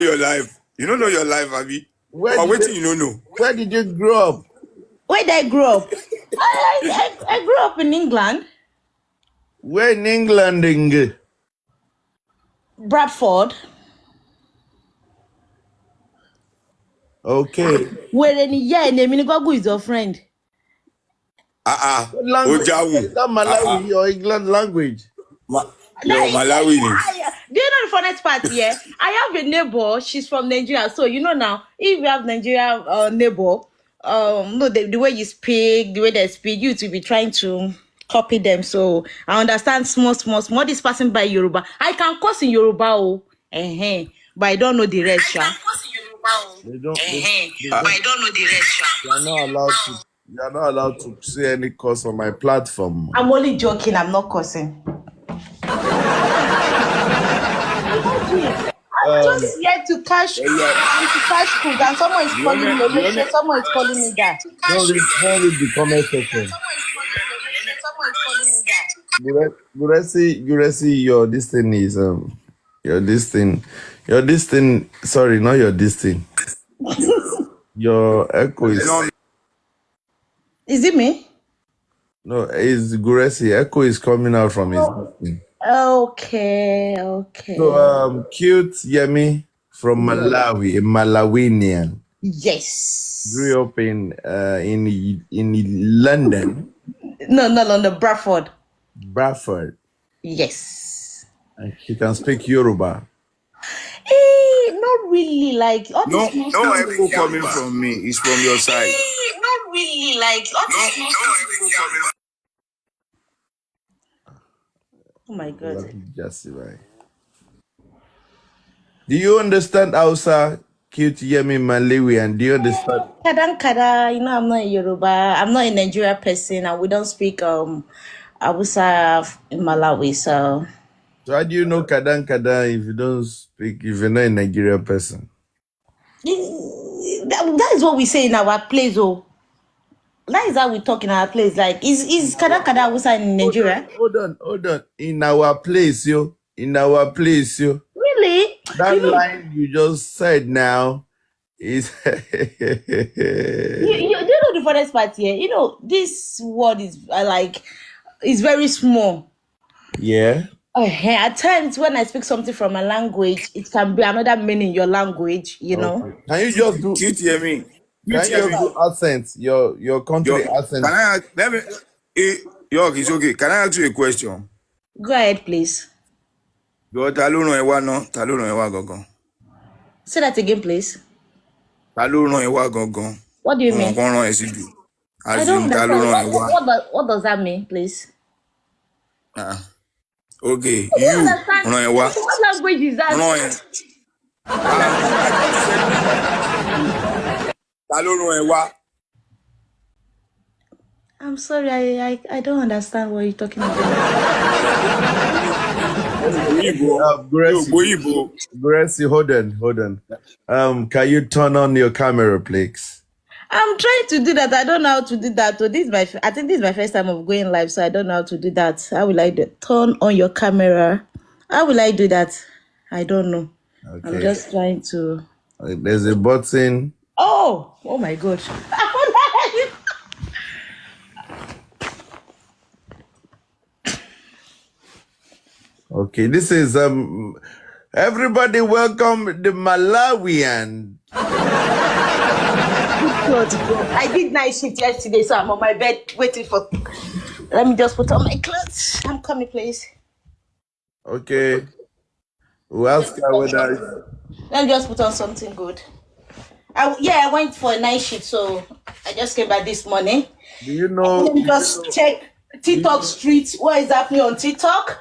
your life. You don't know your life, Abby. Or waiting, you don't know. Where did you grow up? Where did I grow up? I grew up in England. Where in England? Bradford. Okay. Where any year and Minigogu is your friend. Language. Is that Malawi or England language? No, Malawi. Do you know the funniest part here? I have a neighbor. She's from Nigeria. So you know now, if you have Nigeria neighbor, no, the way you speak, the way they speak, you to be trying to copy them. So I understand small. This passing by Yoruba. I can curse in Yoruba, but I don't know the rest. They don't, but I don't know the rest. You are not allowed to say any curse on my platform. I'm only joking. I'm not cursing. I'm just here to cash food, and someone is calling me. Someone is calling me that. Don't read the comment section. Guresi, your this thing is your this thing. Sorry, not your this thing. Your echo is. Is it me? No, it's Guresi. Echo is coming out from his thing. Okay. So cute Yemi from Malawi, a Malawinian. Yes. Grew up in London. No, London, Bradford. Bradford. Yes. And she can speak Yoruba. Not really. Like all no echo coming from me. It's from your side. Not really. Like all no echo coming. Oh my God. Just right. Do you understand Hausa, cute Yemi Malawi? And do you understand? Kada. You know, I'm not a Yoruba. I'm not a Nigeria person, and we don't speak Hausa in Malawi. So how do you know Kada if you don't speak? If you're not a Nigerian person? That is what we say in our place. Oh, that is how we talk in our place. Like, is Kada Hausa in Nigeria? Hold on. In our place, yo. Really? That line you just said now is. you know the funniest part here? You know, this word is it's very small. Yeah. At times when I speak something from a language, it can be another meaning in your language, you know. Can you just do Cute Yemi? Can you just do accent? Your country accent. Can I let me York, it's okay. Can I ask you a question? Go ahead, please. Ta ló rán ẹ wá ná? Ta ló rán ẹ wá gangan? Say that again, please. Ta ló rán ẹ wá gangan? What do you mean? Kan rán ẹ síbi. I don't understand. What does that mean, please? Okay, you rán ẹ wá. What language is that? Rán ẹ. Ta ló rán ẹ wá? I'm sorry, I don't understand what you're talking about. Gracie, hold on. Can you turn on your camera, please? I'm trying to do that. I don't know how to do that. So I think this is my first time of going live, so I don't know how to do that. How will I do it? Turn on your camera. How will I do that? I don't know. Okay. I'm just trying to. There's a button. Oh my God. Okay, this is everybody welcome the Malawian. I did night shift yesterday, so I'm on my bed waiting for. Let me just put on my clothes. I'm coming, please. Okay. We'll ask her whether. Let me just put on something good. I went for a night shift, so I just came back this morning. Do you know? Let me just check TikTok street. What is happening on TikTok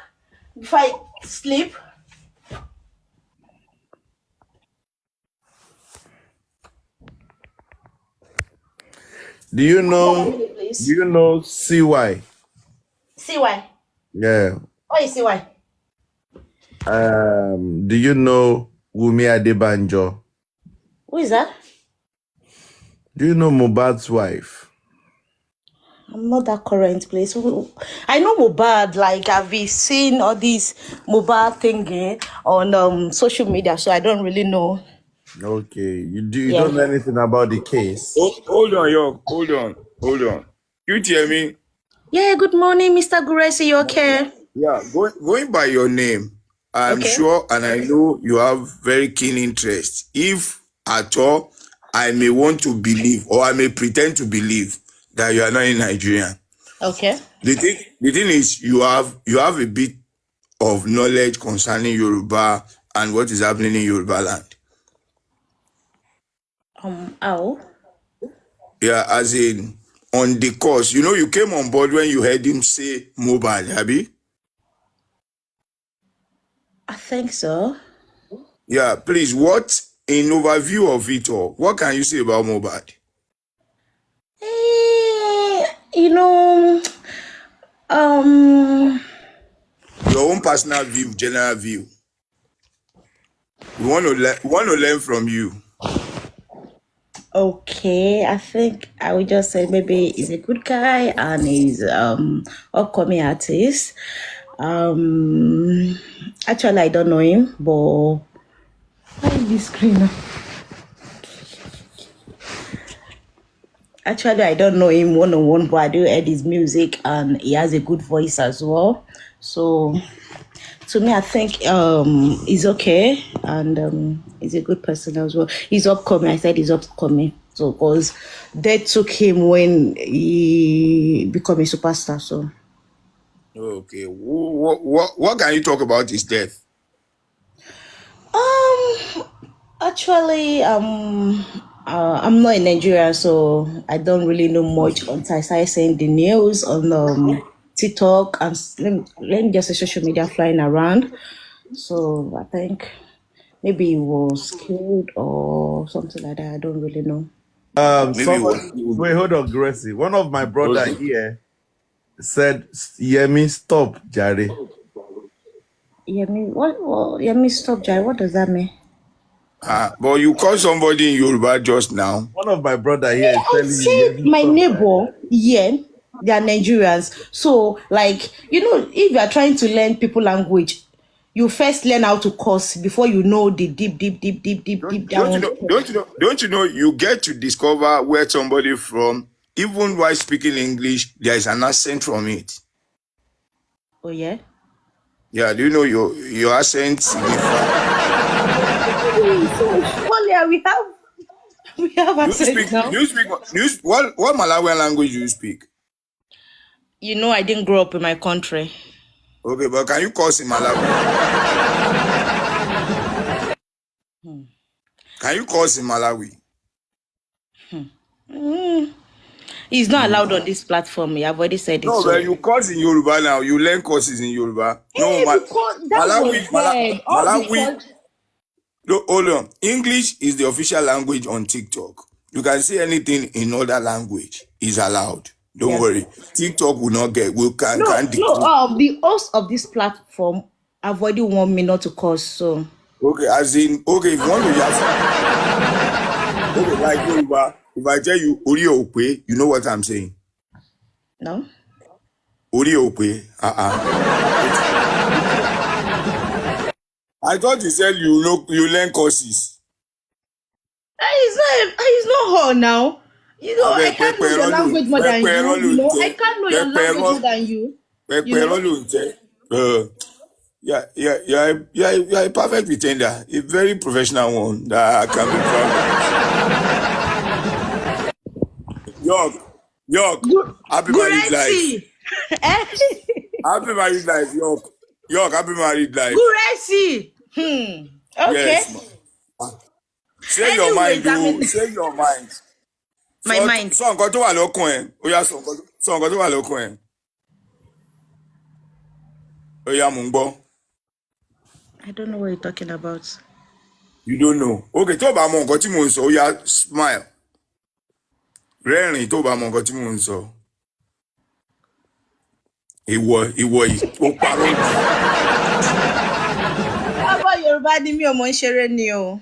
before I sleep? Do you know CY? CY? Yeah. What is CY? Do you know Wumi Adebanjo? Who is that? Do you know Mohbad's wife? I'm not that current, please. I know Mohbad, like I've been seeing all these Mohbad thingy on social media, so I don't really know Okay. You Yeah. don't know anything about the case. Oh, hold on, York. Hold on. You tell me. Yeah, good morning, Mr. Guresi. You okay? Yeah, going by your name, I'm Okay. sure and I know you have very keen interest. If at all, I may want to believe or I may pretend to believe that you are not in Nigeria. Okay. The thing is you have a bit of knowledge concerning Yoruba and what is happening in Yoruba land. Oh. Yeah, as in on the course. You know, you came on board when you heard him say mobile, Abby? I think so. Yeah, please, what in overview of it all, what can you say about mobile? You know, Your own personal view, general view. We want to learn from you. okay. I think I would just say maybe he's a good guy and he's upcoming artist. Actually I don't know him, but why is this screen now? Actually, I don't know him one-on-one, but I do hear his music and he has a good voice as well. So to me, I think he's okay and he's a good person as well. He's upcoming. I said he's upcoming. So because they took him when he became a superstar. So Okay. What can you talk about his death? actually, I'm not in Nigeria, so I don't really know much until I started seeing the news on TikTok and let me just say social media flying around. So I think maybe he was killed or something like that. I don't really know. Maybe it was Somebody, wait, hold on, Gracie. One of my brother okay. here said, Yemi, stop, Jare. Yemi, stop, Jai. What does that mean? But you called somebody in Yoruba just now. One of my brother here is I telling you, said Yemi, my stop, neighbor, Jare. yeah, they are Nigerians. So, like, if you are trying to learn people language, you first learn how to curse before you know the deep down. Don't you know you get to discover where somebody from, even while speaking English, there is an accent from it. Oh yeah. Yeah, do you know your accent signifies? Well, we have accent now. What Malawian language do you speak? I didn't grow up in my country. Okay, but can you curse in Malawi? Can you curse in Malawi? It's not allowed on this platform. I've already said it. No, So but you curse in Yoruba now. You learn courses in Yoruba. No, because that was said. All Malawi. because No, hold on. English is the official language on TikTok. You can say anything in other language is allowed. Don't yeah. worry. TikTok will not get. We can No. decree. The host of this platform have already warned me not to curse. So Okay, as in okay. If you want to just okay, like Yoruba. If I tell you Ori Ope, you know what I'm saying. no. Ori Ope. I thought you said you learn courses. It's not her now. I can't know your language more than you. I can't know your language more than you. You're a perfect pretender, a very professional one that I can be proud of. York, happy married life. Happy married life, York, happy married life. Guresi. Okay. Yes, man. Say your mind, say your mind. My mind. Sọ nǹkan tó wà lọ́kàn ẹ̀. Ó yá sọ nǹkan tó wà lọ́kàn ẹ̀. Ó yá mò ń gbọ́. I don't know what you're talking about. You don't know. Okay, tó bá mọ nǹkan tí mò ń sọ, ó yá smile. Rẹ́rìn tó bá mọ nǹkan tí mò ń sọ. Ìwọ yìí, ó parọ́. Ọmọ Yorùbá ni mí, ọmọ ń ṣeré ni o.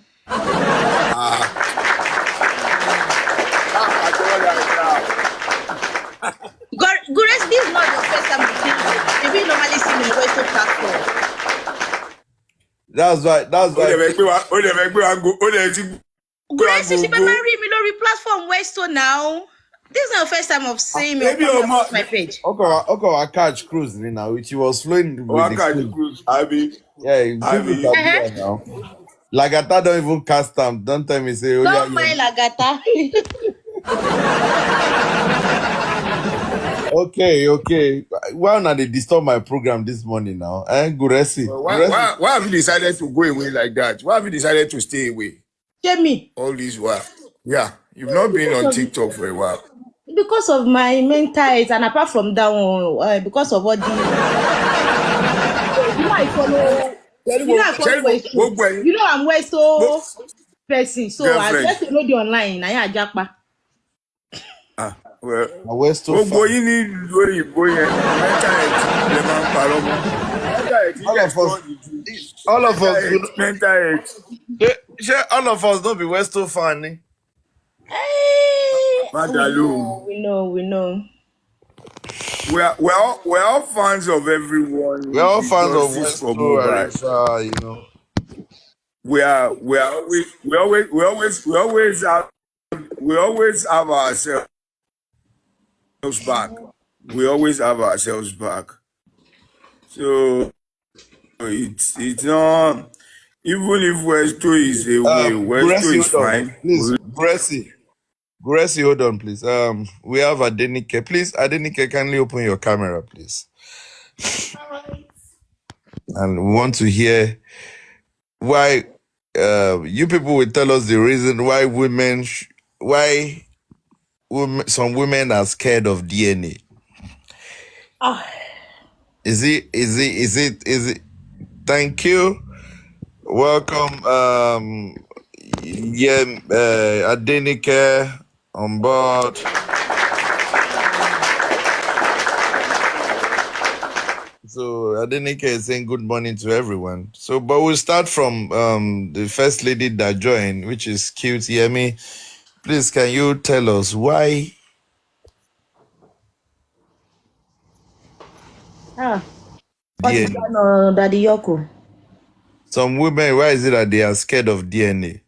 Guresi, this is not the first time you see me. Maybe you normally see me on the Western platform. That's why. Ó lè fẹ́ gbé wa go. Ó lè ti gbé wa Gracie, she go. better read me lórí platform Westo now. This is not the first time of seeing me on my page. Okay, I catch cruise now. She was flowing with the cruise. Yeah, now. Lagata don't even cast them. Don't tell me say. Don't mind Lagata. Okay. Why not they disturb my program this morning now? Guresi. Why have you decided to go away like that? Why have you decided to stay away? Jamie. All this while. Yeah, you've not been on TikTok for a while. Because of my mental health, and apart from that one, because of what the I follow. I'm Westo person, so I just know the online. I Japa. Well, Westo. All of us mental health. All of us don't be Westo fan. We know. We're all fans of everyone. We're all fans of Westo, you know. We always have ourselves back. We always have ourselves back. So it's not, even if Westo is away, Westo is fine. Please, Guresi, hold on, please. We have Adenike. Please, Adenike, kindly open your camera, please. And we want to hear why you people will tell us the reason why some women are scared of DNA. Is it? Thank you. Welcome, Adenike on board. So Adenike is saying good morning to everyone. So, but we'll start from the first lady that joined, which is cute Yemi. Please, can you tell us why? Daddy Yoko. Some women, why is it that they are scared of DNA?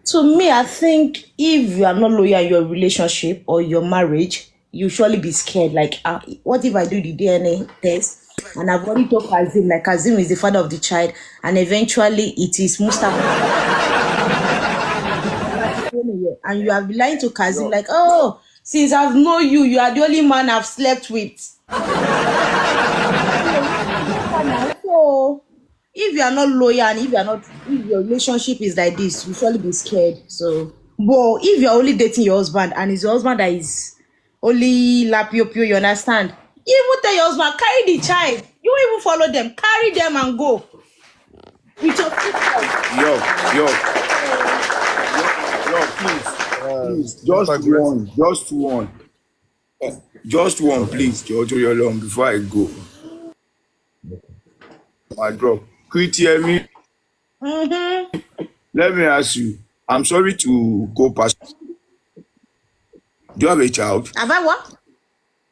To me, I think if you are not loyal in your relationship or your marriage, you surely be scared. Like, what if I do the DNA test and I've already told Kazim, like Kazim is the father of the child, and eventually it is Mustafa. And you have been lying to Kazim, like, oh, since I've known you, you are the only man I've slept with. So, if you are not loyal and if your relationship is like this, you surely be scared. So, but if you're only dating your husband and it's your husband that is only lapio, you understand? You even tell your husband, carry the child. You won't even follow them. Carry them and go. With your please, just one, please, Jojo long before I go. I drop. Quit hear me. Let me ask you. I'm sorry to go past. Do you have a child? Have I what?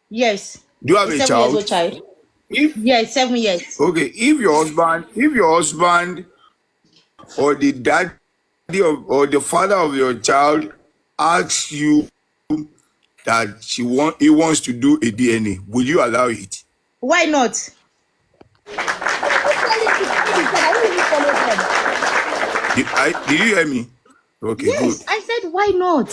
Yes. Do you have a child? 7 years old child. Yes, 7 years. Okay, if your husband or the daddy or the father of your child asks you that he wants to do a DNA, will you allow it? Why not? Did you hear me? Okay, yes, good. I said why not?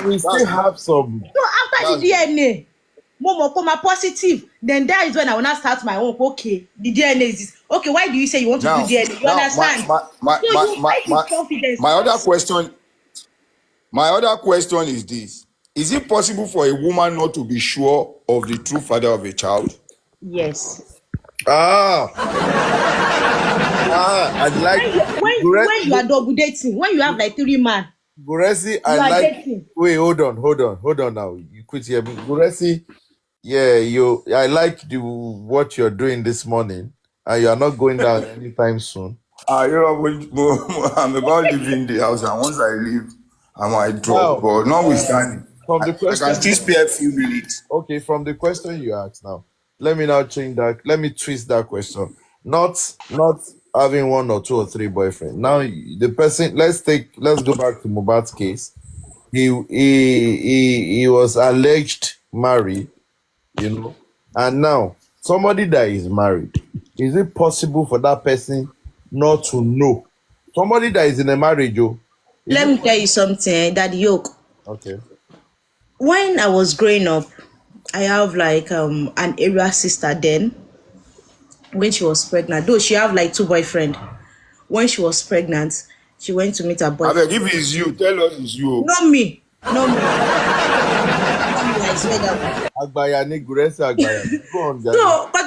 We still have some. So after the DNA, Momo positive, then that is when I will not start my own. Okay, the DNA is this. Okay, why do you say you want to do DNA? You understand? My other question is this: is it possible for a woman not to be sure of the true father of a child? Yes. I'd like when you are double dating, when you have like 3 men. Guresi, wait, hold on now. You quit here. Guresi, I like what you're doing this morning, and you are not going down anytime soon. I'm about leaving the house, and once I leave, I might drop. But notwithstanding, From the I can question, still spare a few minutes. okay, from the question you asked now, let me now change that. Let me twist that question. Not having one or two or three boyfriends. Now the person. Let's go back to Mohbad's case. He was alleged married, and now somebody that is married. Is it possible for that person not to know? Somebody that is in a marriage, Let me tell you something, that yoke. Okay. When I was growing up, I have like an area sister then. When she was pregnant, though she have like 2 boyfriends. When she was pregnant, she went to meet her I boyfriend. beg, if it's you, tell us it's you. Not me. I swear that. Agbaya ni Guresi Agbaya. Go on, guys. So, but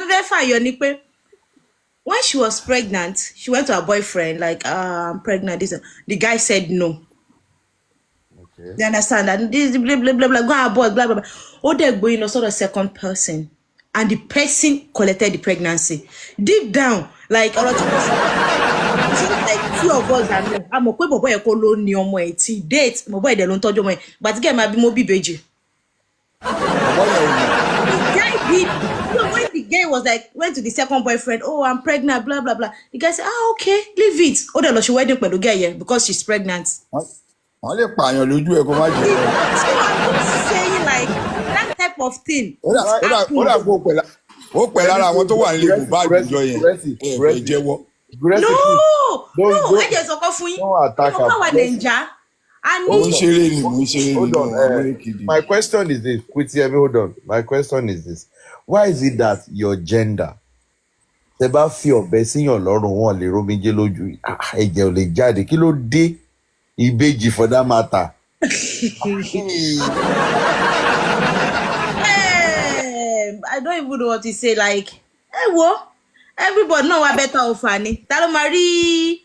when she was pregnant, she went to her boyfriend, like, I'm pregnant. The guy said no. Okay. You understand that? This blah blah blah blah, go abort, blah blah blah. Oh, they're going also the second person, and the person collected the pregnancy. Deep down, like a lot of us, like few of us are know. I'm a boy call loan your way. Date my boy they don't touch your way, but get my be beji. The guy did. So when the guy was like went to the second boyfriend, oh, I'm pregnant, blah blah blah. The guy said, okay, leave it. Oh, the she wedding with the guy here because she's pregnant. Wọ́n lè pààyàn lójú ẹ̀ kó má jẹ́. So I'm just saying, like, that type of thing. Ó dà ó pẹ̀ lára àwọn tó wà nílé Mohbad àjọ yẹn. Ẹ jẹ́wọ́. No, I just talk for you. Don't attack her. Hold on. My question is this. Hold on. My question is this. Why is it that your gender, tẹ́ bá fi ọ̀bẹ síyàn lọ́rùn wọn lè rómijé lójú ẹ̀jẹ̀ ò lè jáde kí ló dé ìbejì for that matter? I don't even know what to say. Like, everybody know what better offer ni. Ta ló máa rí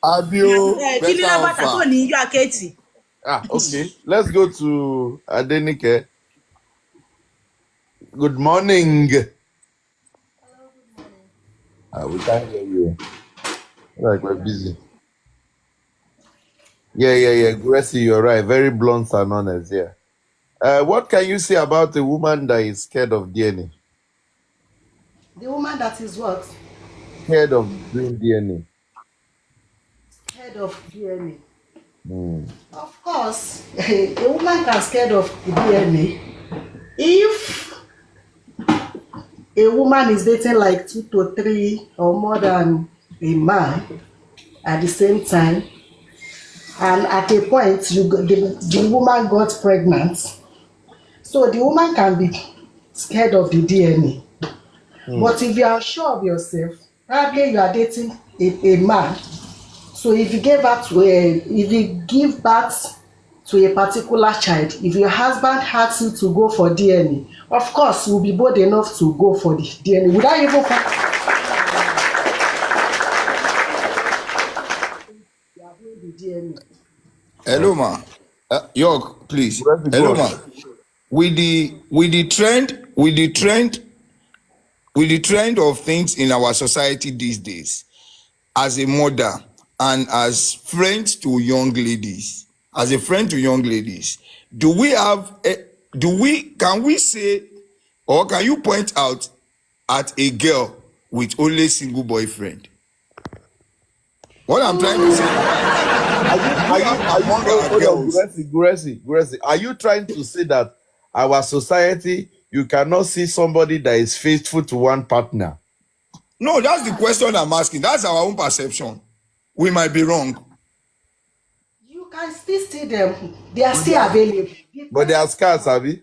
kí ni lábàtà tó ní iyọ̀ àkẹ́tì. Okay. Let's go to Adenike. Good morning. We can't hear you. Like we're busy. Yeah. Gracie, you're right. Very blunt and honest. Yeah. What can you say about a woman that is scared of DNA? The woman that is what? Scared of doing DNA. Scared of DNA. Of course, a woman can scared of DNA if a woman is dating like 2 to 3 or more than a man at the same time, and at a point the woman got pregnant, so the woman can be scared of the DNA. But if you are sure of yourself, probably you are dating a man, so if you give birth to a particular child, if your husband asks you to go for DNA, of course you'll be bold enough to go for the DNA without even the DNA. Hello, ma. York, please. Hello, ma. With the trend of things in our society these days, as a mother and as friends to young ladies, can we say, or can you point out at a girl with only single boyfriend? What I'm trying to say, are you trying to say that our society, you cannot see somebody that is faithful to one partner? No, that's the question I'm asking. That's our own perception. We might be wrong. You can still see them. They are still available. But they are scarce, Abby.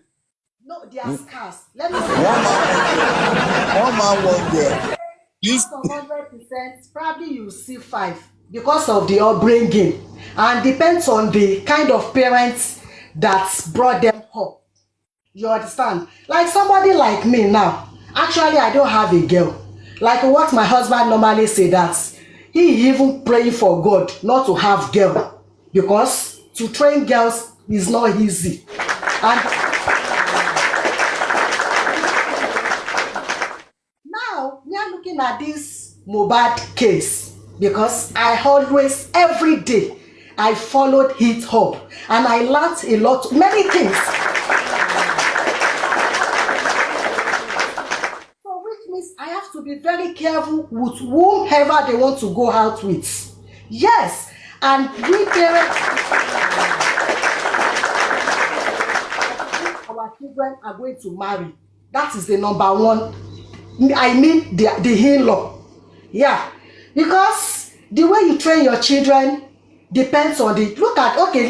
No, they are scarce. Let me say one man, one girl. This 100%, probably you see 5 because of the upbringing, and depends on the kind of parents that brought them up. You understand? Like somebody like me now, actually I don't have a girl. Like what my husband normally say, that he even praying for God not to have girl, because to train girls is not easy. And now we are looking at this Mohbad case, because I always, every day, I followed it up and I learned many things. be very careful with whomever they want to go out with. Yes, and we parents, our children are going to marry. That is the number one. I mean the in-law. Yeah, because the way you train your children depends on the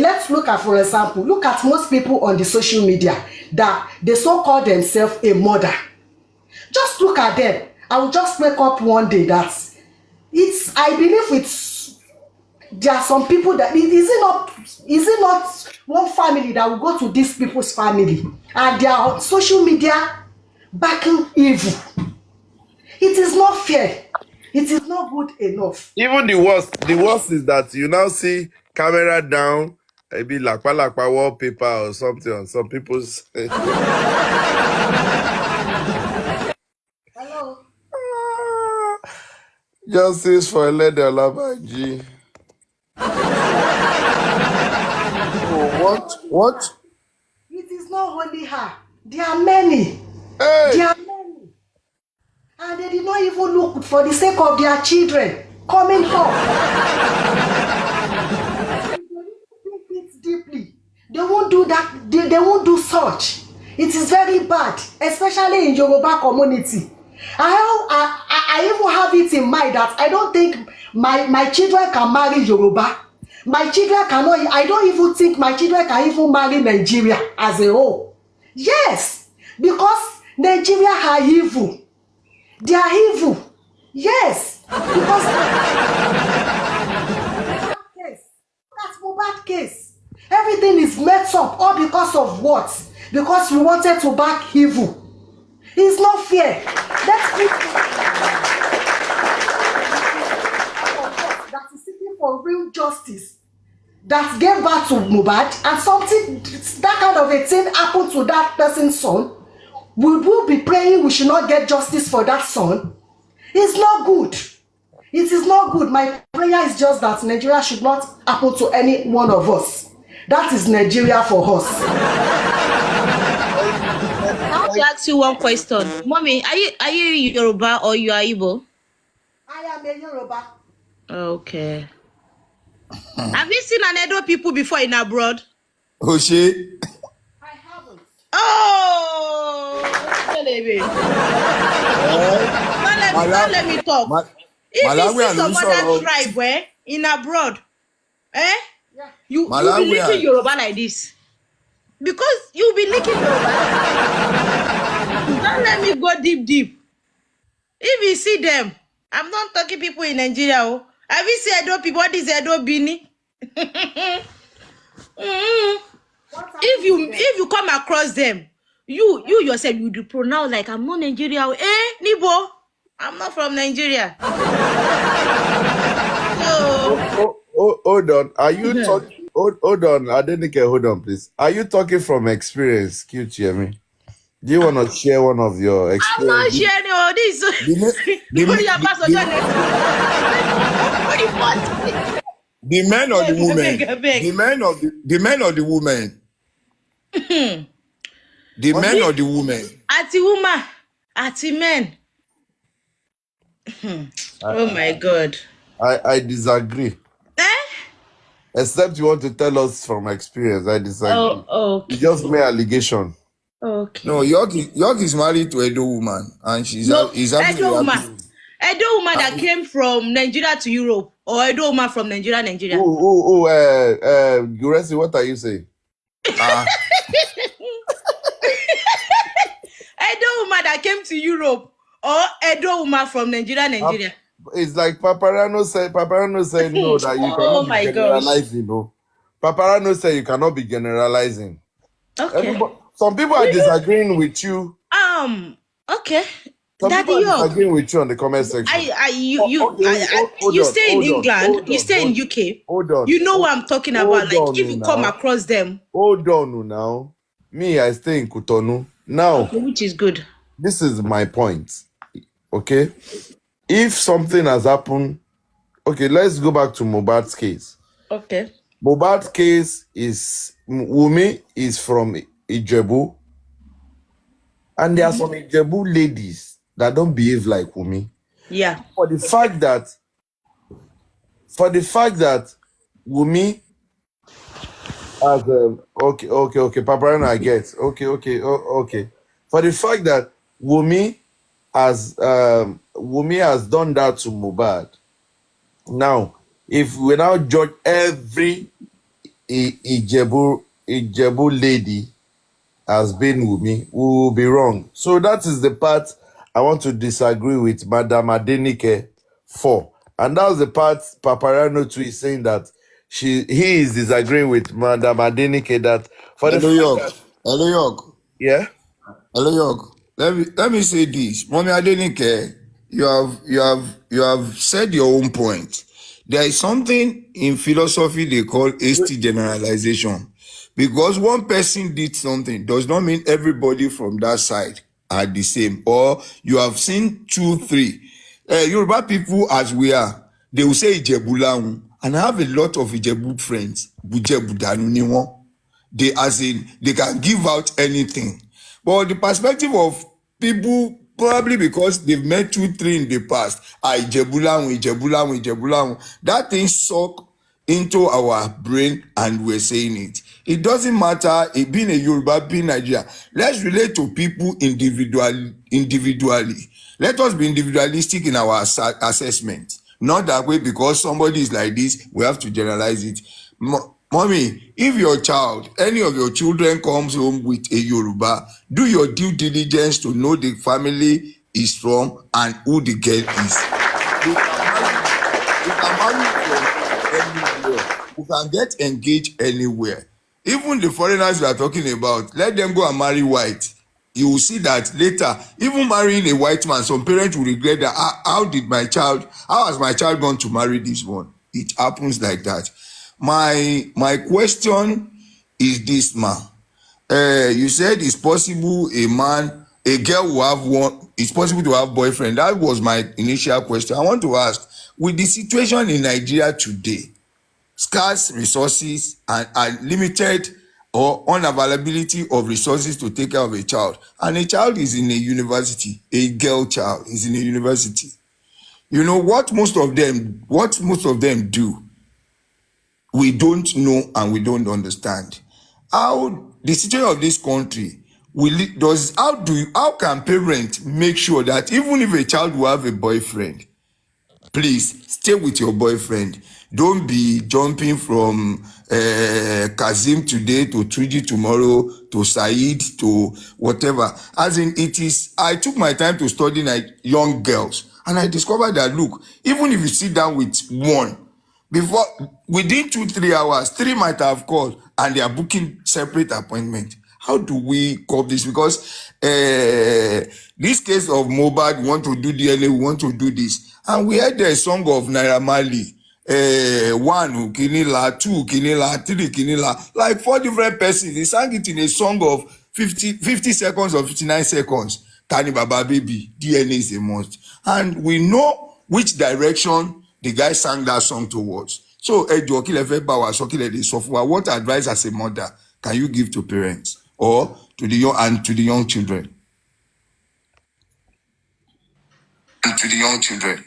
let's look at, for example, look at most people on the social media that they so call themselves a mother. Just look at them. I will just wake up one day that I believe there are some people that is it not one family that will go to these people's family and they are on social media backing evil. It is not fair. It is not good enough. Even the worst is that you now see camera down, maybe lakpa wallpaper or something on some people's. Hello. Justice for Elede Olabanji. What? It is not only her. There are many. Hey! There are many. And they did not even look for the sake of their children coming home. If they think it deeply, they won't do that. They won't do such. It is very bad, especially in Yoruba community. I even have it in mind that I don't think my children can marry Yoruba. My children cannot. I don't even think my children can even marry Nigeria as a whole. Yes, because Nigeria are evil. They are evil. Yes, because that's Mohbad case. Everything is messed up, all because of what? Because we wanted to back evil. It's not fair. Let's put that is seeking for real justice that gave birth to Mohbad, and something that kind of a thing happened to that person's son. We will be praying we should not get justice for that son. It's not good. It is not good. My prayer is just that Nigeria should not happen to any one of us. That is Nigeria for us. I want to ask you one question. Mommy, are you Yoruba or you are Igbo? I am a Yoruba. Okay. Have you seen an Edo people before in abroad? Oshé. I haven't. Oh, don't let me talk. If you see some other tribe in abroad, Yeah. you be licking Yoruba like this. Because you be licking Yoruba. Don't let me go deep. If you see them, I'm not talking people in Nigeria. Oh. Have you seen Edo people? What is Edo Bini? If you come across them, you yourself, you do pronounce like I'm not Nigeria. Nibo, I'm not from Nigeria. Hold on. Are you talking? Hold on. Adenike, hold on, please. Are you talking from experience, QTME? Do you want to share one of your experiences? I'm not sharing all this. The men or the women? The men or the women? The men or the women? Ati woman, ati men. Oh my God. I disagree. Except you want to tell us from experience. I disagree. Oh, okay. You just made allegation. Okay. No, York is married to Edo woman, and she's Edo woman. Edo woman that came from Nigeria to Europe, or Edo woman from Nigeria. Guresi, what are you saying? Edo woman that came to Europe, or Edo woman from Nigeria. It's like Paparano said no, that you cannot be generalizing. No, Paparano said you cannot be generalizing. Okay. Some people are disagreeing with you. Okay. Some people are disagreeing with you on the comment section. You stay in England, you stay in UK. Hold on. You know what I'm talking about. Like if you come across them. Hold on now. Me, I stay in Cotonou. Now, okay, which is good. This is my point. Okay? If something has happened, okay, let's go back to Mohbad's case. Okay. Mohbad's case is Wumi is from Ijebu, and there are some Ijebu ladies that don't behave like Wumi. Yeah. For the fact that Wumi has okay, Paparano, I get. Okay. For the fact that Wumi has done that to Mohbad. Now, if we now judge every Ijebu lady as being Wumi, we will be wrong. So that is the part I want to disagree with Madam Adenike for. And that's the part Paparano too is saying that he is disagreeing with Madam Adenike that for the Hello, York. yeah. Hello, York. Let me say this. Mommy Adenike, you have said your own point. There is something in philosophy they call hasty generalization. Because one person did something does not mean everybody from that side are the same. Or you have seen 2, 3. Yoruba people as we are, they will say Ijebu and I have a lot of Ijebu friends. Bujebu danu ni won. They can give out anything. But the perspective of people, probably because they've met 2, 3 in the past, Ijebu, that thing suck into our brain and we're saying it. It doesn't matter it being a Yoruba, being Nigeria. Let's relate to people individually. Let us be individualistic in our assessment. Not that way because somebody is like this, we have to generalize it. Mommy, if your child, any of your children comes home with a Yoruba, do your due diligence to know the family is from and who the girl is. You can marry from anywhere. You can get engaged anywhere. Even the foreigners we are talking about, let them go and marry white. You will see that later, even marrying a white man, some parents will regret that. How has my child gone to marry this one? It happens like that. My question is this, ma. You said it's possible a girl will have one, it's possible to have boyfriend. That was my initial question. I want to ask, with the situation in Nigeria today, scarce resources and limited or unavailability of resources to take care of a child, and a child is in a university, a girl child is in a university. You know what most of them do, we don't know and we don't understand. How the situation of this country how can parents make sure that even if a child will have a boyfriend, please stay with your boyfriend. Don't be jumping from Kazim today to Tuji tomorrow to Said to whatever. As in, I took my time to study like young girls, and I discovered that look, even if you sit down with one, within 2-3 hours, 3 might have called and they are booking separate appointment. How do we cope this? Because this case of Mohbad, we want to do DNA, we want to do this. And we heard the song of Naira Marley. 1 Kinila, 2 Kinila, 3 Kinila, like 4 different persons. They sang it in a song of 50 seconds or 59 seconds. Tani Baba Baby, DNA is a must. And we know which direction the guy sang that song towards. So, what advice as a mother can you give to parents or to the young children? And to the young children.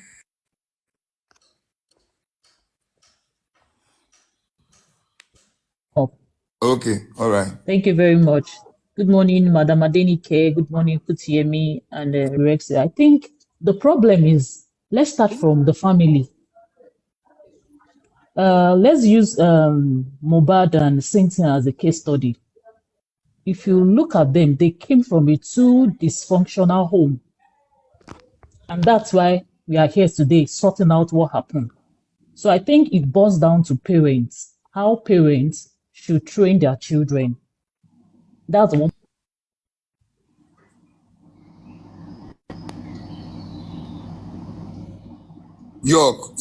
Okay, all right. Thank you very much. Good morning, Madam Adenike. Good morning, Kutiemi and Rex. I think the problem is, let's start from the family. Let's use Mohbad and Cynthia as a case study. If you look at them, they came from a 2 dysfunctional home. And that's why we are here today, sorting out what happened. So I think it boils down to parents, how parents should train their children. That's one. York.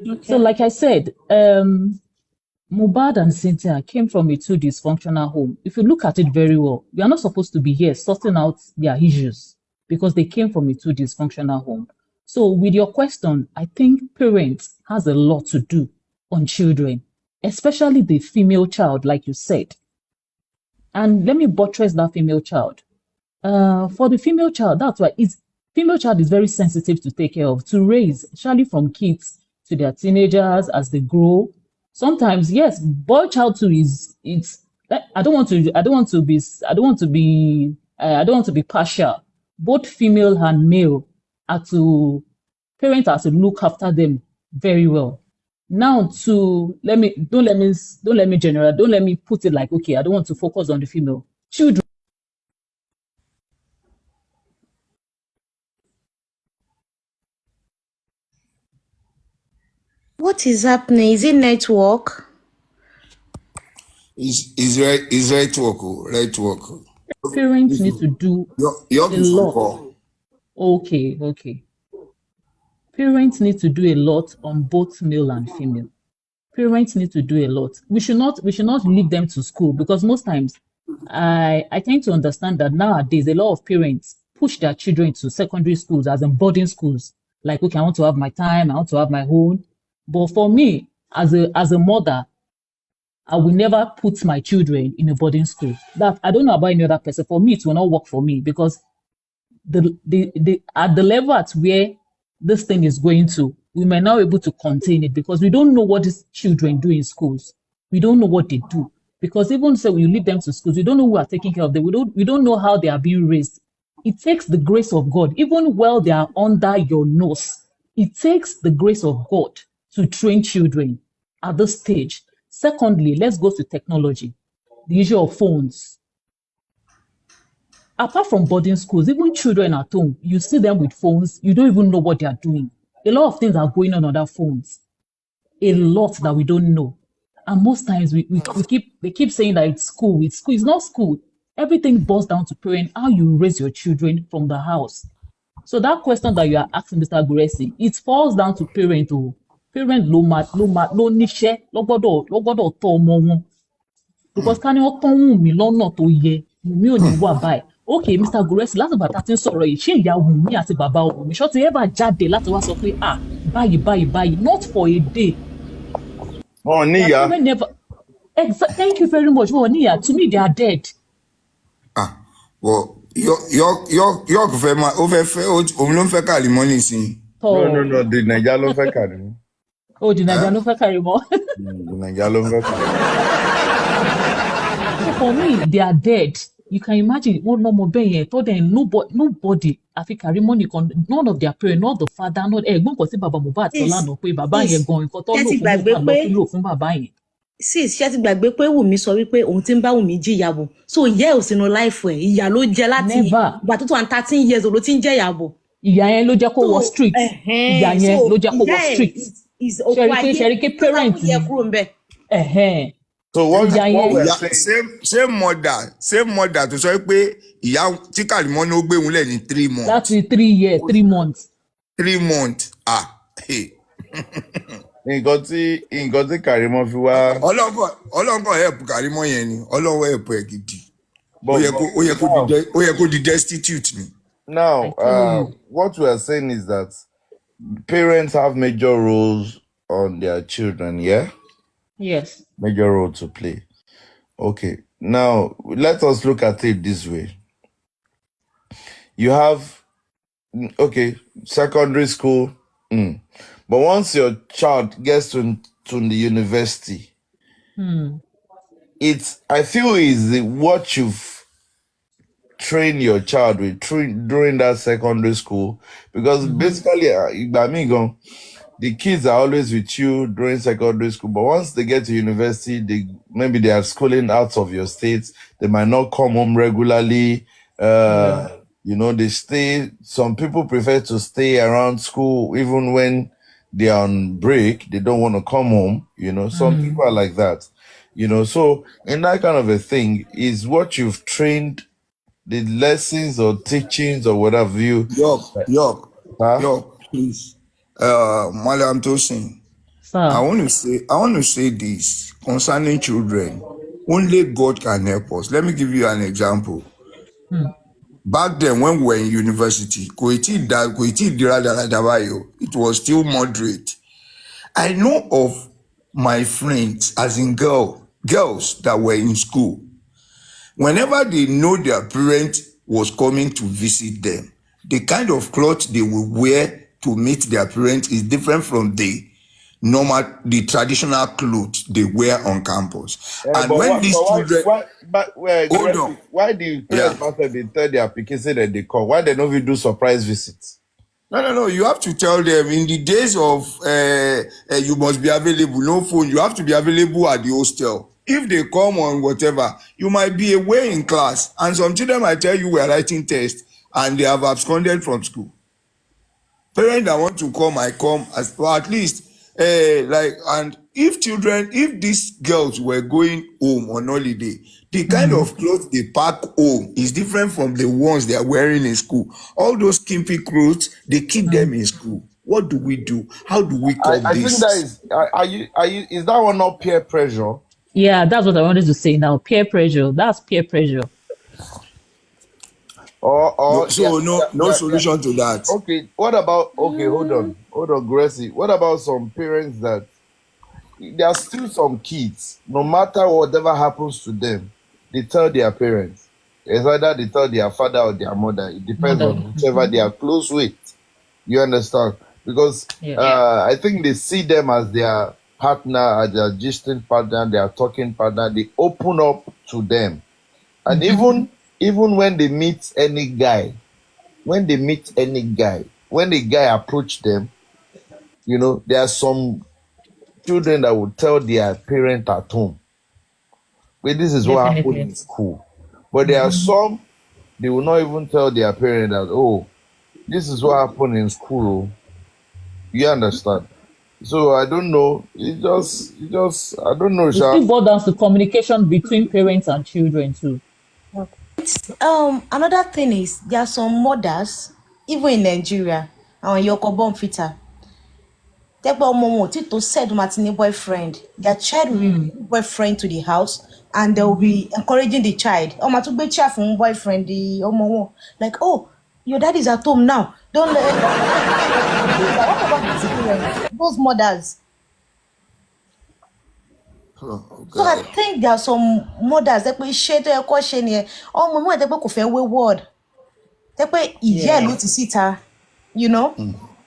Okay. So like I said, Mohbad and Cynthia came from a 2 dysfunctional home. If you look at it very well, we are not supposed to be here sorting out their issues because they came from a 2 dysfunctional home. So with your question, I think parents has a lot to do on children, especially the female child, like you said. And let me buttress that female child. For the female child, that's why female child is very sensitive to take care of, to raise, especially from kids to their teenagers as they grow. Sometimes, yes, boy child too I don't want to be partial. Both female and male parents are to look after them very well. Now don't let me put it like, okay, I don't want to focus on the female. Children. What is happening? Is it network? Is right work, right work. Parents need to do Your a lot. Okay. Parents need to do a lot on both male and female. Parents need to do a lot. We should not leave them to school, because most times I tend to understand that nowadays a lot of parents push their children to secondary schools, as in boarding schools. Like, okay, I want to have my time, I want to have my own. But for me, as a mother, I will never put my children in a boarding school. That I don't know about any other person. For me, it will not work for me, because at the level at where this thing is going to, we may not be able to contain it, because we don't know what these children do in schools. We don't know what they do, because even say we leave them to schools, we don't know who are taking care of them. We don't know how they are being raised. It takes the grace of God, even while they are under your nose. It takes the grace of God to train children at this stage. Secondly, let's go to technology, the issue of phones. Apart from boarding schools, even children at home, you see them with phones, you don't even know what they are doing. A lot of things are going on their phones. A lot that we don't know. And most times they keep saying that it's school. It's not school. Everything boils down to parents, how you raise your children from the house. So that question that you are asking, Mr. Guresi, it falls down to parent. Parent ló níṣẹ́ ló gbọ́dọ̀ tọ́ ọmọ wọn. Because ká ní wọ́n tán Wùnmí lọ́nà tó yẹ, Wùnmí ò ní wà báyìí. Okay, Mr. Guresi, láti bàtà tí ń sọ̀rọ̀ yìí, ṣé ìyá Wùnmí àti bàbá Wùnmí ṣọ́ ti ever jáde láti wá sọ pé báyìí, not for a day. Oh, Nia. Thank you very much. Oh, Nia, to me they are dead. Well, your fẹ́ òun ló ń fẹ́ kàrí mọ́ nísìnyí. No, the Naija ló fẹ́ kàrí mọ́. Oh, the Naija ló fẹ́ kàrí mọ́. The Naija ló fẹ́ kàrí mọ́. So for me, they are dead. You can imagine one normal being told them nobody àfi Karimo nìkan, none of their parents, not the father, not ẹ̀gbọ́n kan sí bàbá Mohbad tó lánàá pé bàbá yẹn gan nǹkan tó lò fún Mohbad lọ tún lò fún bàbá yẹn. Sis, ṣé ti gbàgbé pé Wùnmí sọ wípé òun ti ń bá Wùnmí jìyà bọ̀, so ìyá ò sínú láìfù ẹ̀, ìyá ló jẹ láti ìgbà tó tó 13 years ló ti ń jẹ ìyà bọ̀. Ìyá yẹn ló jẹ́ kó wọ street. Ìyá yẹn ló jẹ́ kó wọ street. Ṣẹ̀ríkẹ́ parent ni. So what we're saying, same mother tó sọ pé ìyá tí Karimo ló gbé òun lẹ̀ ní 3 months. That's 3 months. 3 months. nǹkan tí Karimo fi wá. Ọlọ́nkọ̀ help Karimo yẹn ni, Ọlọ́wọ́ help ẹ̀ gidi. Ó yẹ kó di destitute ni. Now, what we are saying is that parents have major roles on their children, yeah? Yes. Major role to play. Okay. Now, let us look at it this way. You have, secondary school. But once your child gets to the university, I feel is what you've trained your child with during that secondary school, because basically, the kids are always with you during secondary school, but once they get to university, maybe they are schooling out of your state, they might not come home regularly. They stay. Some people prefer to stay around school even when they are on break. They don't want to come home. Some people are like that. So in that kind of a thing is what you've trained, the lessons or teachings or whatever you. York, please. Madam Tosin, I want to say this concerning children. Only God can help us. Let me give you an example. Back then, when we were in university, it was still moderate. I know of my friends, as in girls that were in school. whenever they know their parent was coming to visit them, the kind of clothes they will wear to meet their parents is different from the traditional clothes they wear on campus. And when these children, hold on, why the parents master they tell their pikin say that they come? Why they don't even do surprise visits? No. You have to tell them in the days of you must be available, no phone. You have to be available at the hostel. If they come on whatever, you might be away in class, and some children might tell you we are writing tests and they have absconded from school. Parents that want to come, I come as well, at least. And if these girls were going home on holiday, the kind of clothes they pack home is different from the ones they are wearing in school. All those skimpy clothes, they keep them in school. What do we do? How do we curb I this? think that is that one not peer pressure? Yeah, that's what I wanted to say now. Peer pressure. That's peer pressure. No solution to that. Okay, what about hold on, Gracie. What about some parents that there are still some kids, no matter whatever happens to them, they tell their parents. It's either they tell their father or their mother. It depends on whichever they are close with. You understand? Because I think they see them as their partner, as their distant partner, their talking partner. They open up to them. And even when they meet any guy, when the guy approach them, there are some children that will tell their parent at home, but this is what happened in school. But there are some, they will not even tell their parent that, oh, this is what happened in school. You understand? So I don't know. It just I don't know. It still boils down to communication between parents and children too. Another thing is there are some mothers, even in Nigeria, and your born fitter. To said Martini boyfriend, their child will be boyfriend to the house, and they will be encouraging the child. Oh, my to be chair from boyfriend, like, oh, your dad is at home now. Don't let what about those mothers? So I think there are some mothers that we share their question here. Oh, my mother could fair word. That way, yeah, look to see her,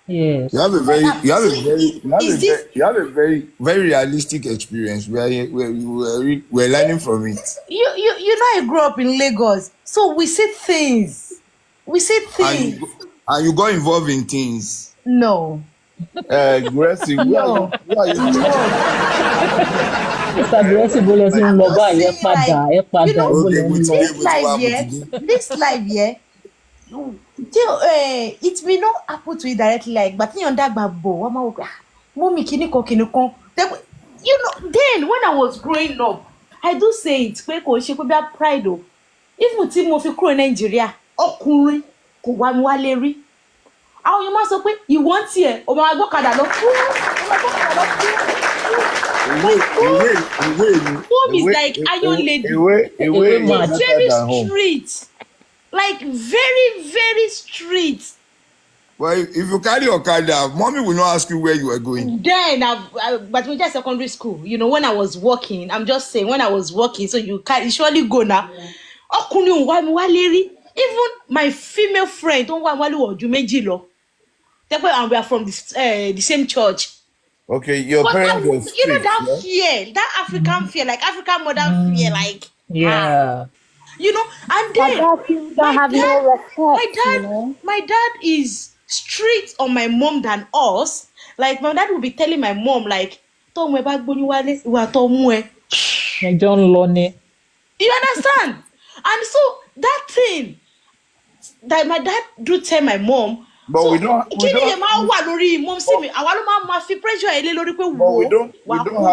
Yes. You have a very very realistic experience where we're learning from it. You know, I grew up in Lagos, so we see things. And you got involved in things. No. Gracie, who are you? This life, yeah. It may not happen to you directly, like, but you that babo, mommy kiniko. Then when I was growing up, I do say it, she could be a pride. Even Timo fi kúrò Nigeria, ọkùnrin kò wá mi wálé rí. Àwọn èèyàn máa sọ pé ìwọ́n tiẹ̀, o máa gbọ́kadà lọ kú. Home is like iron lady. It's very street. Like very, very street. Well, if you carry your car down, mommy will not ask you where you are going. Then, but we just secondary school. When I was working, I'm just saying, when I was working, so you surely go now. Even my female friend, don't want and we are from the same church. Okay, your parents were strict, that fear, that African fear, like African mother fear, like and then my dad is strict on my mom than us. Like my dad will be telling my mom, like, you understand? And so that thing that my dad do tell my mom. But so, we don't have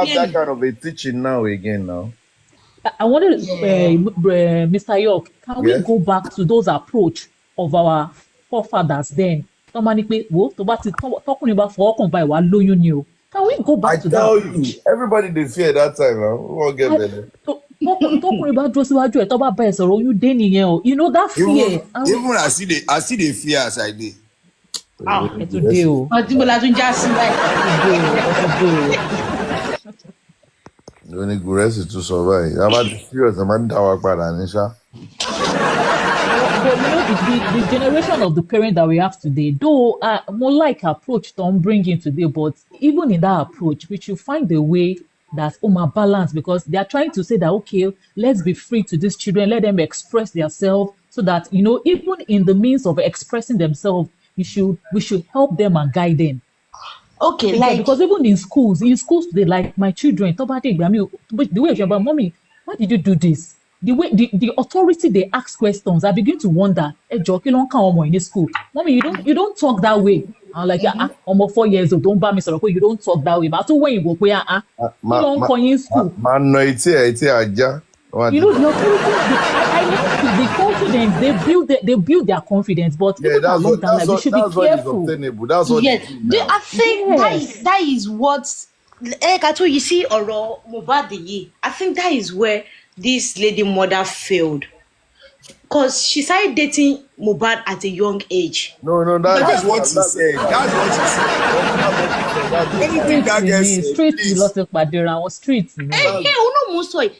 that kind of a teaching now again now. I wanted Mr. York, can we go back to those approach of our forefathers then? Can we go back to that? I tell you, everybody they fear that time now. We won't get there. That fear. Even I see the fear as I did. You need to rest to survive. I'm about to serious. I'm about to talk about Anisha. But the generation of the parent that we have today, though more like approach don't bring in today, but even in that approach, we should find a way that's balance, because they are trying to say that, okay, let's be free to these children, let them express themselves, so that, even in the means of expressing themselves, we should help them and guide them. Okay, Again, like because even in schools they like my children, the way you're about, mommy, why did you do this? The way the authority they ask questions, I begin to wonder, hey, Jockey long come in this school. Mommy, you don't talk that way. I'm like, almost 4 years old, don't buy me so you don't talk that way. But when you go where long come in school. Man, no, it's aja. The authority, the confidence, they build their confidence, but Yeah, even that's along what that line, we should be that's what is careful. obtainable. That's what yes, they do now. I think Yes. that is what Kato, you see, or Mohbad yi, I think that is where this lady mother failed. Because she started dating Mohbad at a young age. No, That's what she said. That's what she said. Anything that gets said, Street please. lost Padera on street.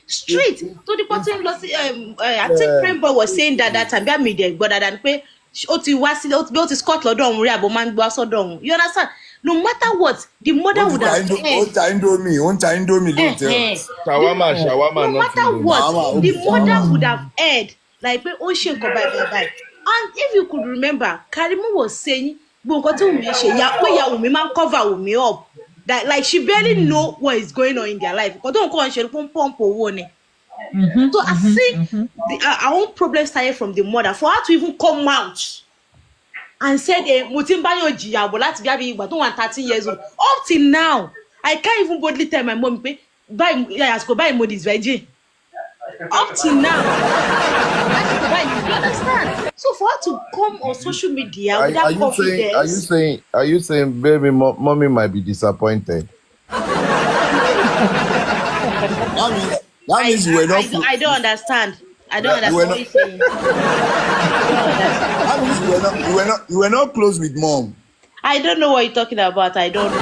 Street. So the person lost. I think Premboy was saying that time. Be me there, but than pé ó ti wá sílé, ó ti Scott lọ́dọ̀ òun rí àbò máa ń gbọ́ sọ́dọ̀ òun. You understand? No matter what, the mother would have Ó ta Indomie lóòótọ́. Shawarma, no not matter what, Mama, the mother would have heard like pé ó ṣe nǹkan báyìí. And if you could remember, Karimu was saying gbogbo nǹkan tí Wunmi ṣe, pé ìyá Wunmi máa ń cover Wunmi up. That like she barely know what is going on in their life. Because don't call and share pump owó ni. So I think our own problem started from the mother. For her to even come out and said, mo ti ń bá yàn jìyà bọ̀ láti bí ìgbà tó wà 13 years old. Up till now, I can't even boldly tell my mom pé báyìí mo is virgin. Up till now. You understand? So for her to come on social media without confidence. Are you saying baby mommy might be disappointed? That means you were not. I don't understand. I don't understand what you're saying. That means you were not close with mom. I don't know what you're talking about. I don't know.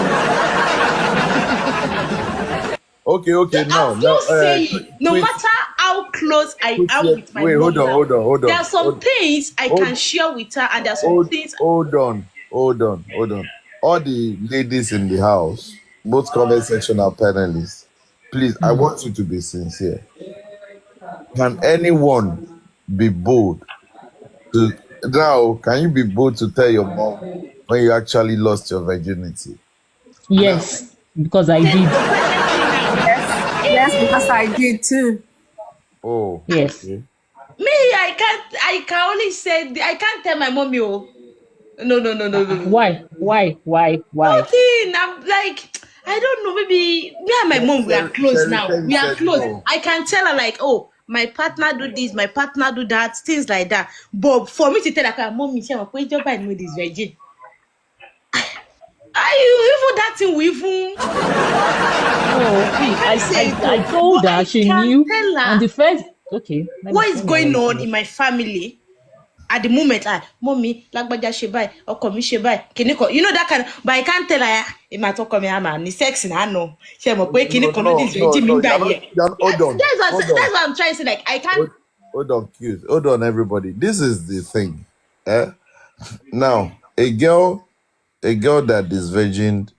Okay. I'm still saying, no matter how close I am with my mom, hold on. There are some things I can share with her, and there are some things. Hold on. All the ladies in the house, both comment section are panelists. Please, I want you to be sincere. Can anyone be bold to now? Can you be bold to tell your mom when you actually lost your virginity? Yes, because I did. Yes, because I did too. Oh, yes. Okay. Me, I can only say I can't tell my mommy. Oh, no. Why? Nothing. I'm like, I don't know. Maybe me and my mom, we are close now. We are close. No. I can tell her like, oh, my partner do this, my partner do that, things like that. But for me to tell her, mommy, she will put job and know this virgin. Even that thing we even. I told her, she knew. Tell her and the first, okay. What is going on in my family at the moment? Mommy, lágbájá ṣe báyìí, ọkọ mi ṣe báyìí, kíní kan. You know that kind of, but I can't tell her, ìmọ̀ àtọkọ mi àmà ní sex na no. Ṣé mọ̀ pé kíní kan ló dis virgin mi gbà yẹ. Hold on. That's what I'm trying to say. Like, I can't. Hold on, cute. Hold on, everybody. This is the thing. Now, a girl that is virgin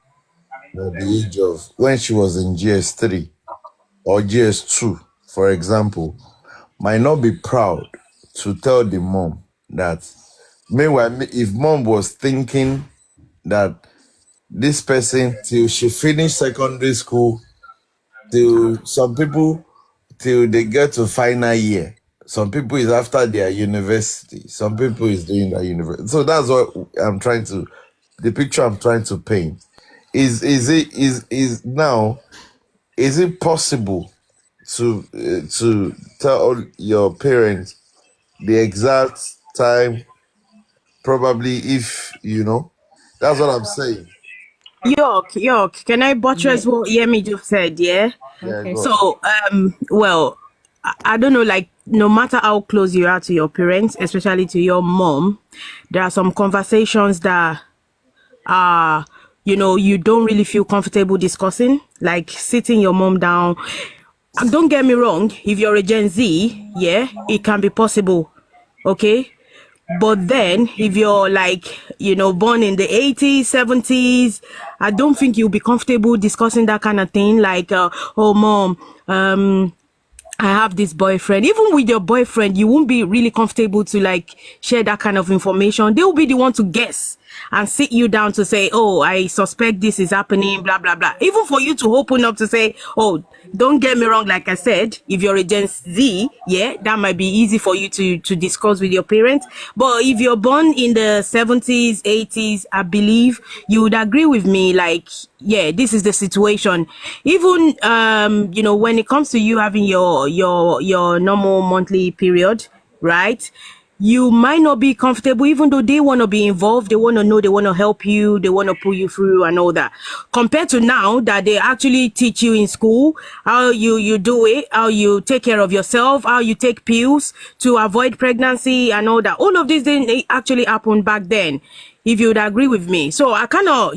at the age of when she was in GS3 or GS2, for example, might not be proud to tell the mom that. Meanwhile, if mom was thinking that this person till she finished secondary school, till some people till they get to final year, some people is after their university, some people is doing their university. So that's what I'm trying to, the picture I'm trying to paint. Is it possible to tell your parents the exact time? Probably, if you know, that's what I'm saying. York, can I buttress what Yemi just said? Yeah. Okay. So, well, I don't know, like, no matter how close you are to your parents, especially to your mom, there are some conversations that you don't really feel comfortable discussing, like sitting your mom down. don't get me wrong, if you're a Gen Z, yeah, it can be possible, okay? But then, if you're like, born in the 80s, 70s, I don't think you'll be comfortable discussing that kind of thing. Like, oh, mom, I have this boyfriend. Even with your boyfriend, you won't be really comfortable to like share that kind of information. They will be the one to guess and sit you down to say, oh, I suspect this is happening, blah, blah, blah. Even for you to open up to say, oh, don't get me wrong, like I said, if you're a Gen Z, yeah, that might be easy for you to discuss with your parents. But if you're born in the 70s, 80s, I believe you would agree with me, like, yeah, this is the situation. Even when it comes to you having your normal monthly period, right? You might not be comfortable, even though they want to be involved, they want to know, they want to help you, they want to pull you through and all that. Compared to now that they actually teach you in school how you do it, how you take care of yourself, how you take pills to avoid pregnancy and all that. All of these didn't actually happen back then, if you would agree with me. So I kind of,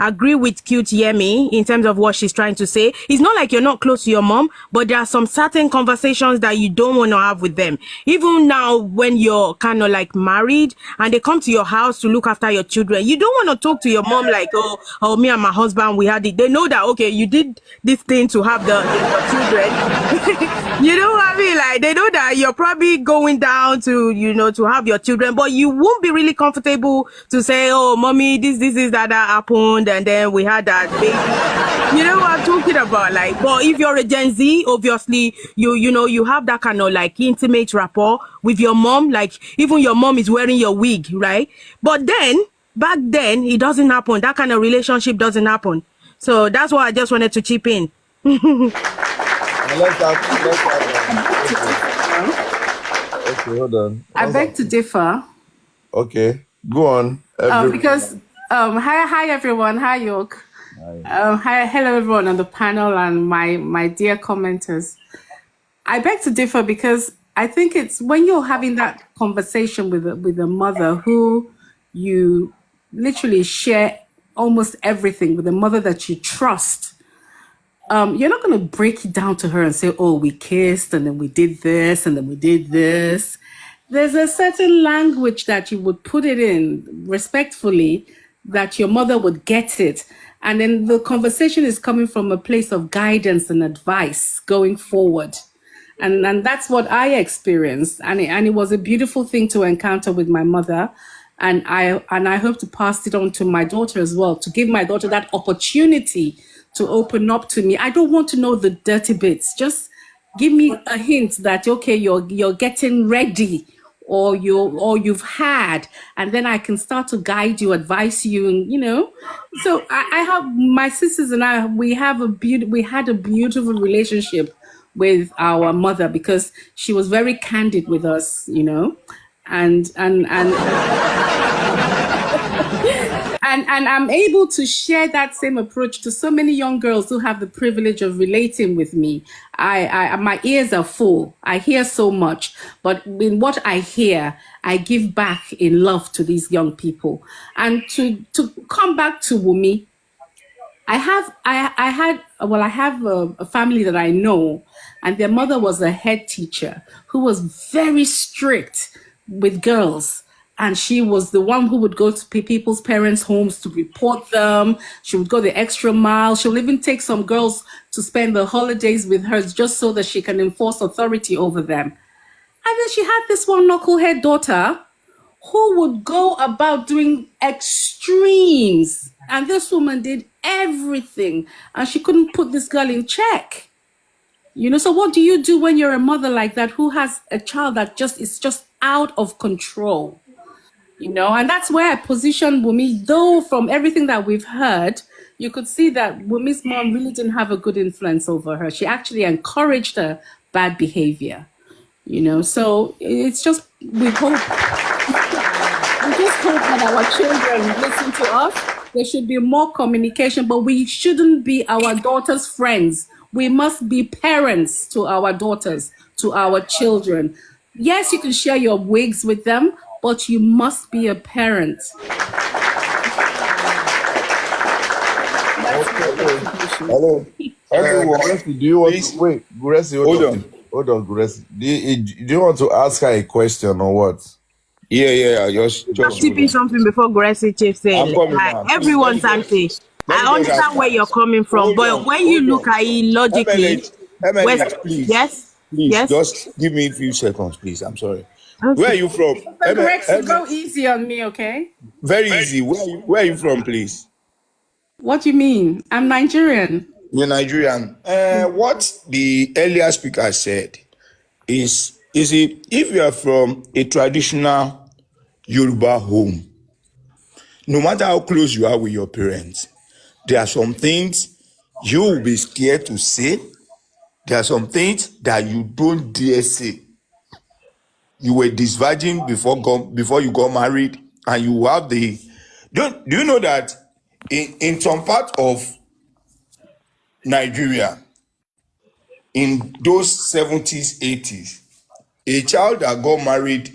agree with Cute Yemi in terms of what she's trying to say. It's not like you're not close to your mom, but there are some certain conversations that you don't want to have with them. Even now, when you're kind of like married and they come to your house to look after your children, you don't want to talk to your mom like, oh, me and my husband, we had it. They know that, okay, you did this thing to have your children. You know what I mean? Like, they know that you're probably going down to, to have your children, but you won't be really comfortable to say, oh, mommy, this is that happened, and then we had that baby. You know what I'm talking about? Like, but if you're a Gen Z, obviously, you have that kind of like intimate rapport with your mom. Like, even your mom is wearing your wig, right? But then, back then, it doesn't happen. That kind of relationship doesn't happen. So that's why I just wanted to chip in. Okay, hold on. I beg to differ. Okay, go on. Because hi everyone. Hi York. Hello everyone on the panel and my dear commenters. I beg to differ because I think it's when you're having that conversation with a mother who you literally share almost everything with, a mother that you trust. You're not going to break it down to her and say, oh, we kissed and then we did this and then we did this. There's a certain language that you would put it in respectfully that your mother would get it. And then the conversation is coming from a place of guidance and advice going forward. And that's what I experienced. And it was a beautiful thing to encounter with my mother. And I hope to pass it on to my daughter as well, to give my daughter that opportunity to open up to me. I don't want to know the dirty bits. Just give me a hint that, okay, you're getting ready, or you've had, and then I can start to guide you, advise you, and So I have my sisters and I. We had a beautiful relationship with our mother because she was very candid with us, and And I'm able to share that same approach to so many young girls who have the privilege of relating with me. My ears are full. I hear so much, but in what I hear, I give back in love to these young people. And to come back to Wumi, I have a family that I know, and their mother was a head teacher who was very strict with girls. And she was the one who would go to people's parents' homes to report them. She would go the extra mile. She'll even take some girls to spend the holidays with her just so that she can enforce authority over them. And then she had this one knucklehead daughter who would go about doing extremes. And this woman did everything. And she couldn't put this girl in check. So what do you do when you're a mother like that who has a child that is just out of control? And that's where I position Wumi, though from everything that we've heard, you could see that Wumi's mom really didn't have a good influence over her. She actually encouraged her bad behavior, So it's just, we just hope that our children listen to us. There should be more communication, but we shouldn't be our daughters' friends. We must be parents to our daughters, to our children. Yes, you can share your wigs with them, but you must be a parent. Hello. Everyone, Guresi, do you want please to wait? Guresi, hold on. Hold on, Guresi. Do you want to ask her a question or what? Yeah. Just Just hold tipping on. something before Gracie chips I'm in. coming Like now. Please, everyone's auntie. let me I just ask understand where her. you're coming from, Hold but on. when you look at it logically, West, MLH, yes, please, yes, just give me a few seconds, please. I'm sorry. Where okay. are you from? But Grexy, go easy on me, okay? Very easy. Where are you from, please? What do you mean? I'm Nigerian. You're Nigerian. What the earlier speaker said is if you are from a traditional Yoruba home, no matter how close you are with your parents, there are some things you will be scared to say. There are some things that you don't dare say. You were this virgin before you got married, and you have the. Do you know that in some part of Nigeria, in those 70s, 80s, a child that got married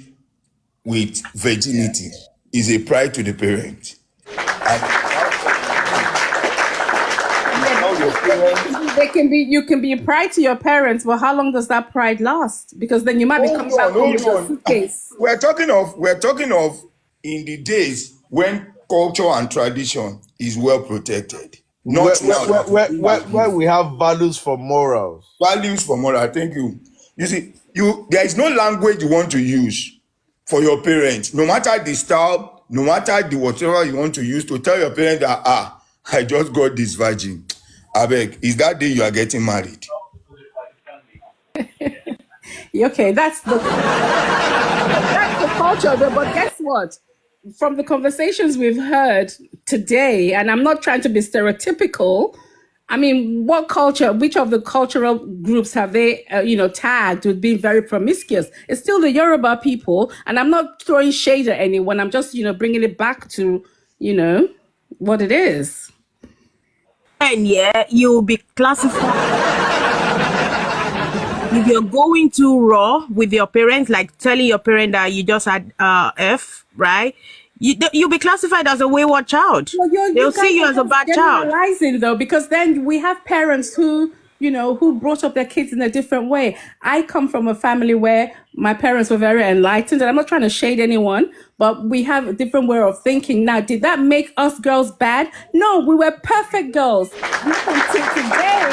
with virginity is a pride to the parent. And how your parents. You can be pride to your parents, but how long does that pride last? Because then you might be coming back home with your suitcase. We're talking of in the days when culture and tradition is well protected. Not now. Where we have values for morals. Values for moral. Thank you. You see, there is no language you want to use for your parents, no matter the style, no matter the whatever you want to use to tell your parents that I just got this virgin. Abeg, is that day you are getting married? Okay, that's the culture. But guess what? From the conversations we've heard today, and I'm not trying to be stereotypical, I mean, which of the cultural groups have they, tagged with being very promiscuous? It's still the Yoruba people, and I'm not throwing shade at anyone. I'm just, bringing it back to, what it is. And yeah, you'll be classified. If you're going too raw with your parents, like telling your parent that you just had F, right? You'll be classified as a wayward child. Well, They'll see you as a bad child. Generalizing though, because then we have parents who brought up their kids in a different way. I come from a family where my parents were very enlightened, and I'm not trying to shade anyone, but we have a different way of thinking. Now, did that make us girls bad? No, we were perfect girls. Not until today,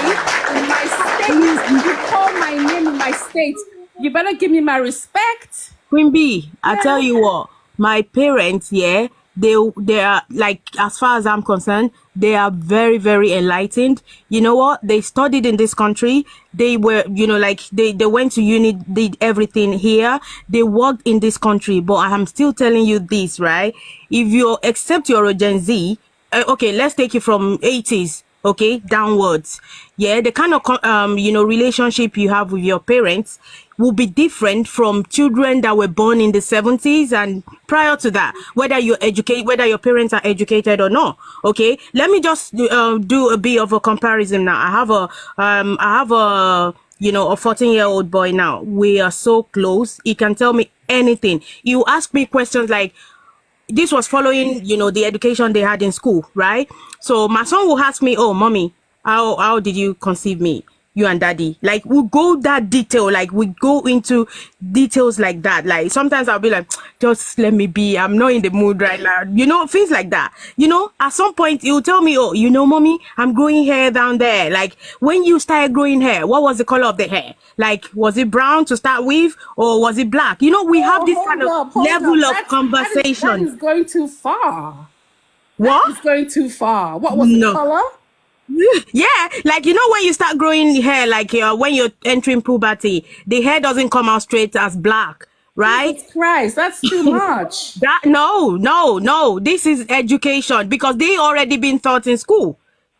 in my state, you call my name in my state, you better give me my respect. Queen B, I tell you what, my parents, yeah, they are, like, as far as I'm concerned, they are very, very enlightened. You know what? They studied in this country. They were, they went to uni, did everything here. They worked in this country. But I'm still telling you this, right? If you accept you're a Gen Z, okay, let's take it from 80s. Okay, downwards. Yeah, the kind of relationship you have with your parents will be different from children that were born in the 70s and prior to that, whether your parents are educated or not. Okay, let me just do a bit of a comparison now. I have a 14-year-old boy now. We are so close. He can tell me anything. You ask me questions like, this was following, the education they had in school, right? So my son will ask me, "Oh, mommy, how did you conceive me, you and daddy?" Like, we go that detail, like we go into details like that. Like sometimes I'll be like, just let me be, I'm not in the mood right now, things like that. At some point he'll tell me, "Oh, mommy, I'm growing hair down there." Like, when you started growing hair, what was the color of the hair? Like, was it brown to start with, or was it black? We have this kind of level of conversation. That is going too far. What? That is going too far. What was the color? Yeah, like, when you start growing hair, like when you're entering puberty, the hair doesn't come out straight as black, right? Jesus Christ, that's too much. No. This is education, because they already been taught in school.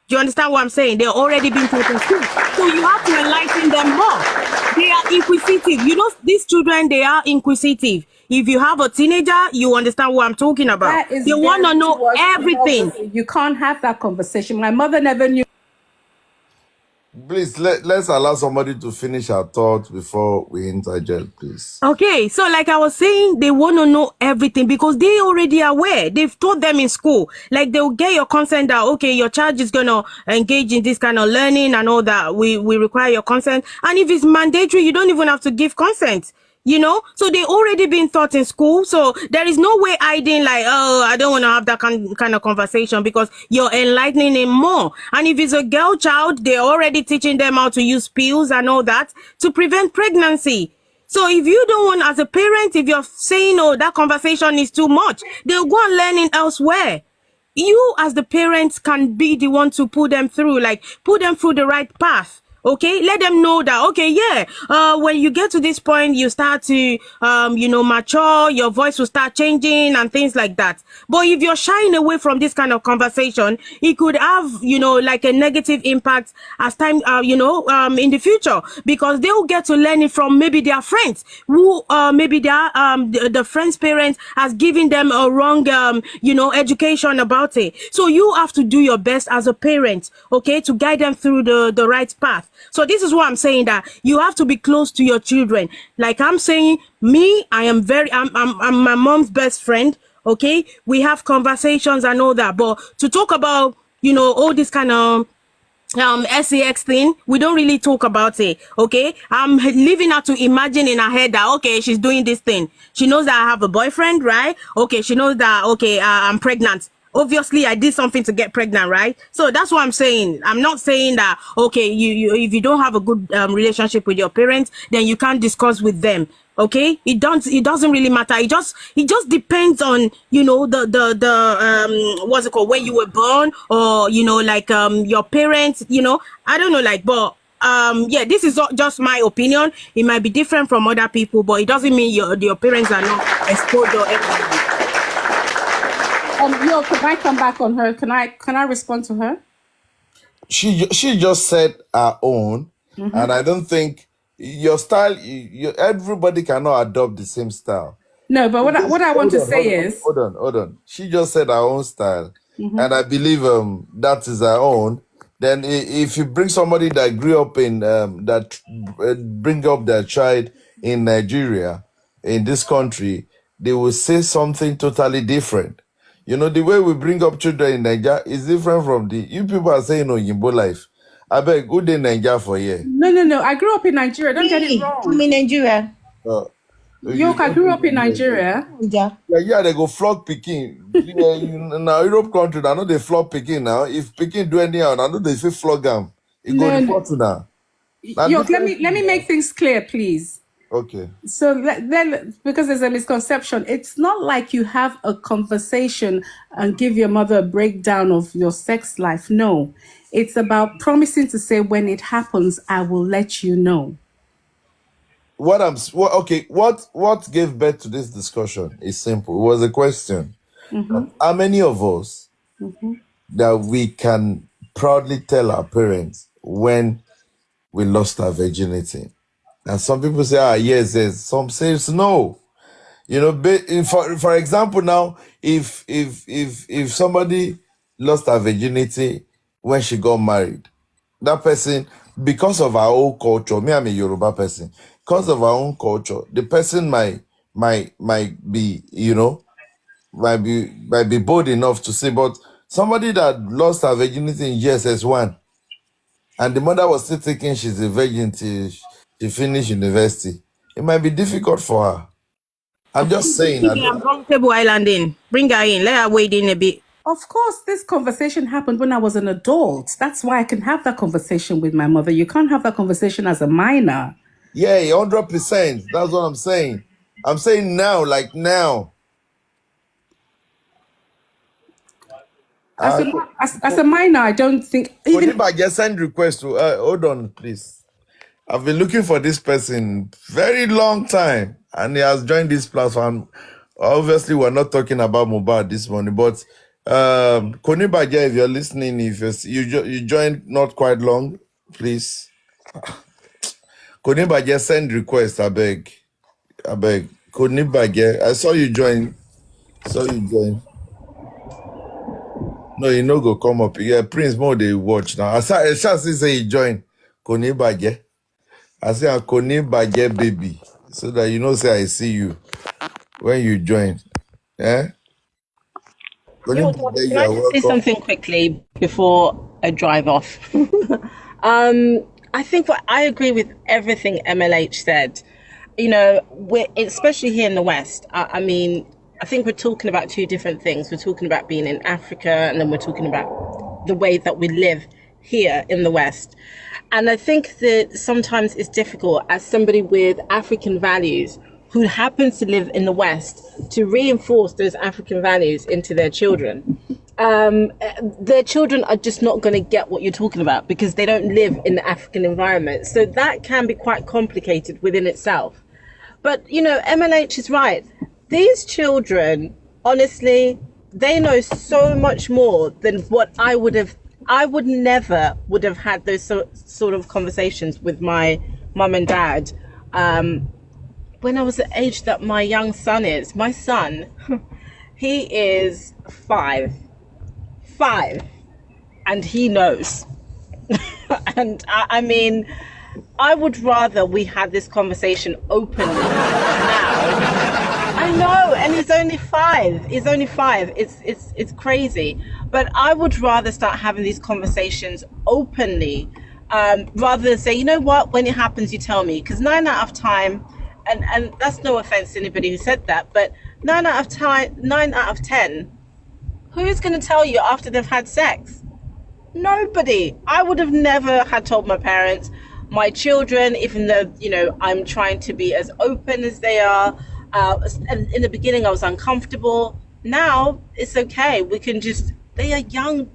Do you understand what I'm saying? They're already been taught in school. So you have to enlighten them more. They are inquisitive. These children, they are inquisitive. If you have a teenager, you understand what I'm talking about. They want to know everything. You can't have that conversation. My mother never knew. Please let's allow somebody to finish our thought before we interject, please. Okay, so like I was saying, they want to know everything because they already aware. They've taught them in school. Like they'll get your consent that, okay, your child is going to engage in this kind of learning and all that. We require your consent. And if it's mandatory, you don't even have to give consent. You know, so they already been taught in school. So there is no way hiding like, oh, I don't want to have that kind of conversation because you're enlightening him more. And if it's a girl child, they're already teaching them how to use pills and all that to prevent pregnancy. So if you don't want, as a parent, if you're saying, oh, that conversation is too much, they'll go and learn it elsewhere. You as the parents can be the one to put them through, like put them through the right path. Okay, let them know that, okay, yeah, when you get to this point, you start to, mature, your voice will start changing and things like that. But if you're shying away from this kind of conversation, it could have, like a negative impact as time, in the future, because they'll get to learn it from maybe their friends who, maybe their, the friend's parents has given them a wrong, education about it. So you have to do your best as a parent, okay, to guide them through the right path. So this is what I'm saying, that you have to be close to your children. Like I'm saying, me, I'm my mom's best friend. Okay, we have conversations and all that, but to talk about, all this kind of sex thing, we don't really talk about it. Okay, I'm leaving her to imagine in her head that, okay, she's doing this thing. She knows that I have a boyfriend, right? Okay, she knows that, okay, I'm pregnant. Obviously I did something to get pregnant, right? So that's what I'm saying. I'm not saying that, okay, you if you don't have a good relationship with your parents, then you can't discuss with them. Okay, it doesn't really matter. It just depends on, the what's it called, when you were born, or your parents, I don't know, like, but yeah, this is just my opinion. It might be different from other people, but it doesn't mean your parents are not exposed or anything. Yo, can I come back on her? Can I respond to her? She just said her own, and I don't think your style. Everybody cannot adopt the same style. No, but what I want to say is, hold on. She just said her own style, and I believe that is her own. Then if you bring somebody that grew up in that bring up their child in Nigeria, in this country, they will say something totally different. The way we bring up children in Nigeria is different from you people are saying Oyinbo life. I beg, good day Nigeria for you. No. I grew up in Nigeria. Don't get it wrong. I'm in Nigeria. Yo, I grew up in Nigeria. Yeah, they go flog Peking. Now Europe country, I know they flog Peking now. If Peking do anyhow, I know they say flog them. It go report to now. Yo, let me make things clear, please. Okay. So then, because there's a misconception, it's not like you have a conversation and give your mother a breakdown of your sex life. No, it's about promising to say, when it happens, I will let you know. What gave birth to this discussion is simple. It was a question. How many of us that we can proudly tell our parents when we lost our virginity? And some people say, yes. Some say no. For example, now, if somebody lost her virginity when she got married, that person, because of our own culture, me, I'm a Yoruba person, because of our own culture, the person might be, might be bold enough to say, but somebody that lost her virginity in GSS1, and the mother was still thinking she's a virgin till she finished university, it might be difficult for her. I'm just saying. Table Islanding. Bring her in. Let her wade in a bit. Of course, this conversation happened when I was an adult. That's why I can have that conversation with my mother. You can't have that conversation as a minor. Yeah, 100%. That's what I'm saying. I'm saying now, like now. As a minor, I don't think. Even if I just send request to, hold on, please. I've been looking for this person very long time, and he has joined this platform. Obviously, we're not talking about Mohbad this morning, but Konibaje, if you're listening, if you joined not quite long, please. Konibaje, send request. I beg. Konibaje, I saw you join. No, you know go come up. Yeah, Prince Mo they watch now. I shall say he join. Koni Baje. I say Koni Baje baby. So that you know, say I see you when you join. Eh? Koni Yo, Baje, can you I are just say welcome. something quickly before I drive off? I think I agree with everything MLH said. You know, especially here in the West. I mean, I think we're talking about two different things. We're talking about being in Africa, and then we're talking about the way that we live here in the West. And I think that sometimes it's difficult as somebody with African values who happens to live in the West to reinforce those African values into their children. Their children are just not going to get what you're talking about because they don't live in the African environment. So that can be quite complicated within itself. But, you know, MLH is right. These children, honestly, they know so much more than what I would never would have had those sort of conversations with my mum and dad. When I was the age that my young son is, my son, he is 5, and he knows. And I mean, I would rather we had this conversation openly now. I know, and he's only 5. He's only 5. It's crazy. But I would rather start having these conversations openly, rather than say, you know what, when it happens, you tell me. Because 9 out of time, and that's no offense to anybody who said that, but 9 out of 10, who's going to tell you after they've had sex? Nobody. I would have never had told my parents, my children, even though, you know, I'm trying to be as open as they are. And in the beginning, I was uncomfortable. Now it's okay. We can just, they are young.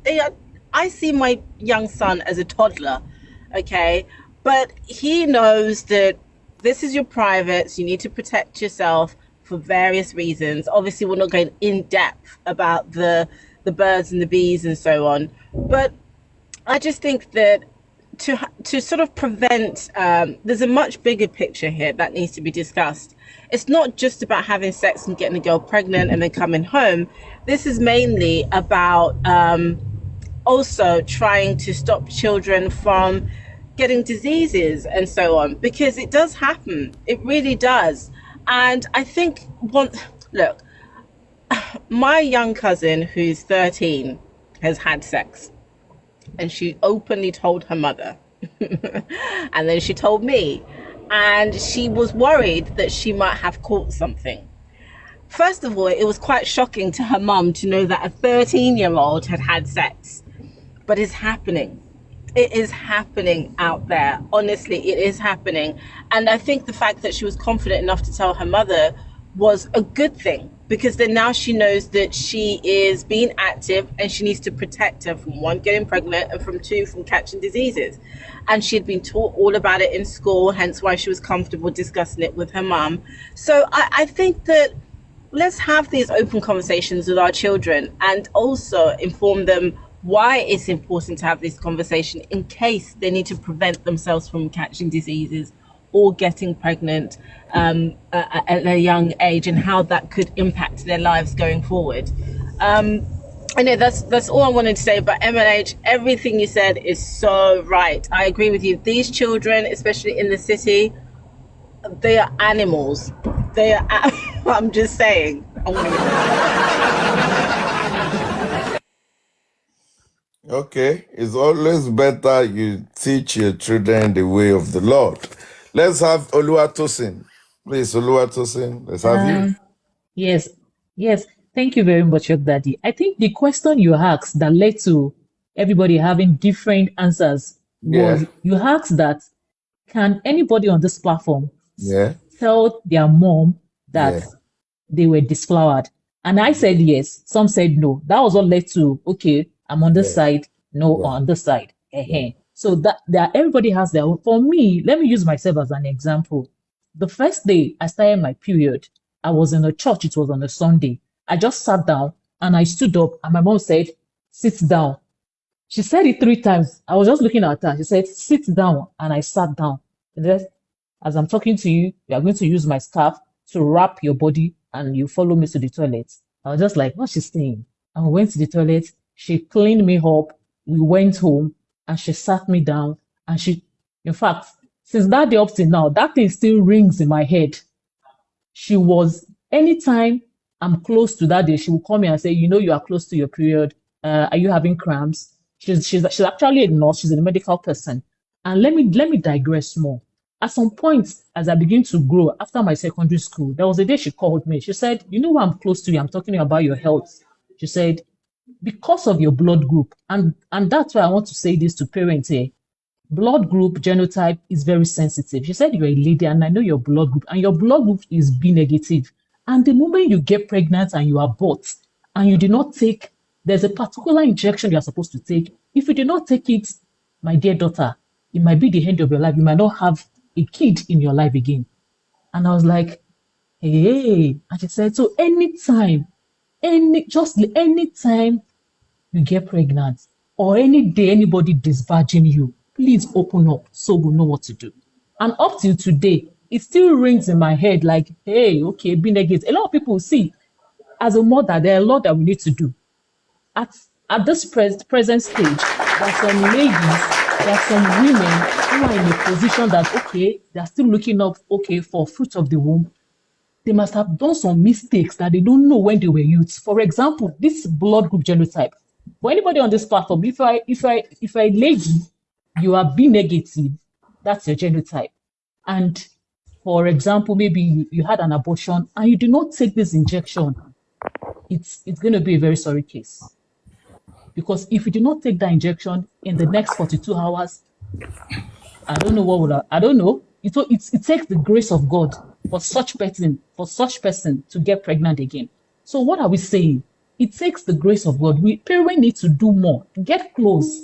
I see my young son as a toddler. Okay. But he knows that this is your privates. You need to protect yourself for various reasons. Obviously, we're not going in depth about the birds and the bees and so on. But I just think that to sort of prevent, there's a much bigger picture here that needs to be discussed. It's not just about having sex and getting a girl pregnant and then coming home. This is mainly about also trying to stop children from getting diseases and so on, because it does happen. It really does. And I think, look, my young cousin who's 13 has had sex. And she openly told her mother. And then she told me. And she was worried that she might have caught something. First of all, it was quite shocking to her mum to know that a 13-year-old had had sex. But it's happening. It is happening out there. Honestly, it is happening. And I think the fact that she was confident enough to tell her mother was a good thing, because then now she knows that she is being active and she needs to protect her from, 1, getting pregnant, and from 2, from catching diseases. And she had been taught all about it in school, hence why she was comfortable discussing it with her mum. So I think that let's have these open conversations with our children and also inform them why it's important to have this conversation in case they need to prevent themselves from catching diseases or getting pregnant at a young age, and how that could impact their lives going forward. I know that's all I wanted to say about MLH. Everything you said is so right. I agree with you. These children, especially in the city, they are animals. They are. I'm just saying. Okay, it's always better you teach your children the way of the Lord. Let's have Oluwatosin. Please, Oluwatosin, let's have you. Yes, yes. Thank you very much, Your Daddy. I think the question you asked that led to everybody having different answers was, you asked that, can anybody on this platform tell their mom that they were disflowered? And I said yes. Some said no. That was what led to, okay, I'm on this side, no, on this side. So that everybody has their own. For me, let me use myself as an example. The first day I started my period, I was in a church. It was on a Sunday. I just sat down and I stood up, and my mom said, sit down. She said it 3 times. I was just looking at her. She said, sit down, and I sat down. And then, as I'm talking to you, we are going to use my scarf to wrap your body, and you follow me to the toilet. I was just like, what's she saying? And we went to the toilet. She cleaned me up. We went home, and she sat me down, and she In fact, since that day up till now, that thing still rings in my head. She was, anytime I'm close to that day, she will call me and say, you know, you are close to your period. Are you having cramps? She's actually a nurse. She's a medical person. And let me digress more. At some point, as I begin to grow after my secondary school, there was a day she called me. She said, you know, I'm close to you. I'm talking to you about your health. She said, because of your blood group, and that's why I want to say this to parents here. Blood group genotype is very sensitive. She said you're a lady and I know your blood group, and your blood group is B negative. And the moment you get pregnant and you abort and you do not take, there's a particular injection you're supposed to take. If you do not take it, my dear daughter, it might be the end of your life. You might not have a kid in your life again. And I was like, hey. And she said, so anytime you get pregnant or any day anybody disvirgin you, please open up so we'll know what to do. And up till today, it still rings in my head like, hey, okay, be negative. A lot of people see, as a mother, there are a lot that we need to do. At this present stage, there are some ladies, there are some women who are in a position that, okay, they're still looking up, okay, for fruit of the womb. They must have done some mistakes that they don't know when they were youths. For example, this blood group genotype. For anybody on this platform, if I lady, you are B negative, that's your genotype. And for example, maybe you had an abortion and you do not take this injection, it's going to be a very sorry case. Because if you do not take that injection in the next 42 hours, I don't know. It takes the grace of God for such person to get pregnant again. So what are we saying? It takes the grace of God. Parents need to do more, get close.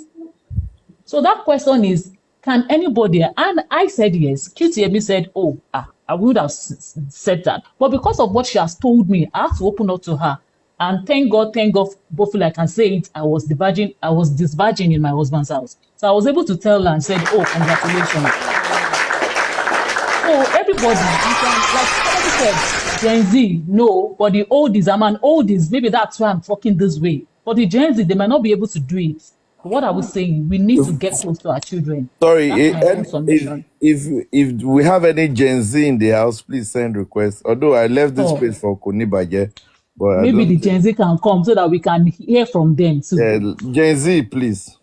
So that question is, can anybody? And I said yes. QTME said, I would have said that. But because of what she has told me, I have to open up to her. And thank God, both I can say it, I was disvirgin in my husband's house. So I was able to tell her and said, congratulations. So everybody, you can, like somebody said, Gen Z, no, but the oldies, I'm an oldies, maybe that's why I'm talking this way. But the Gen Z, they might not be able to do it. What are we saying? We need to get close to our children. Sorry, if we have any Gen Z in the house, please send requests. Although I left this place for Kunibaje, but maybe the Gen Z can come so that we can hear from them too. Yeah, Gen Z, please.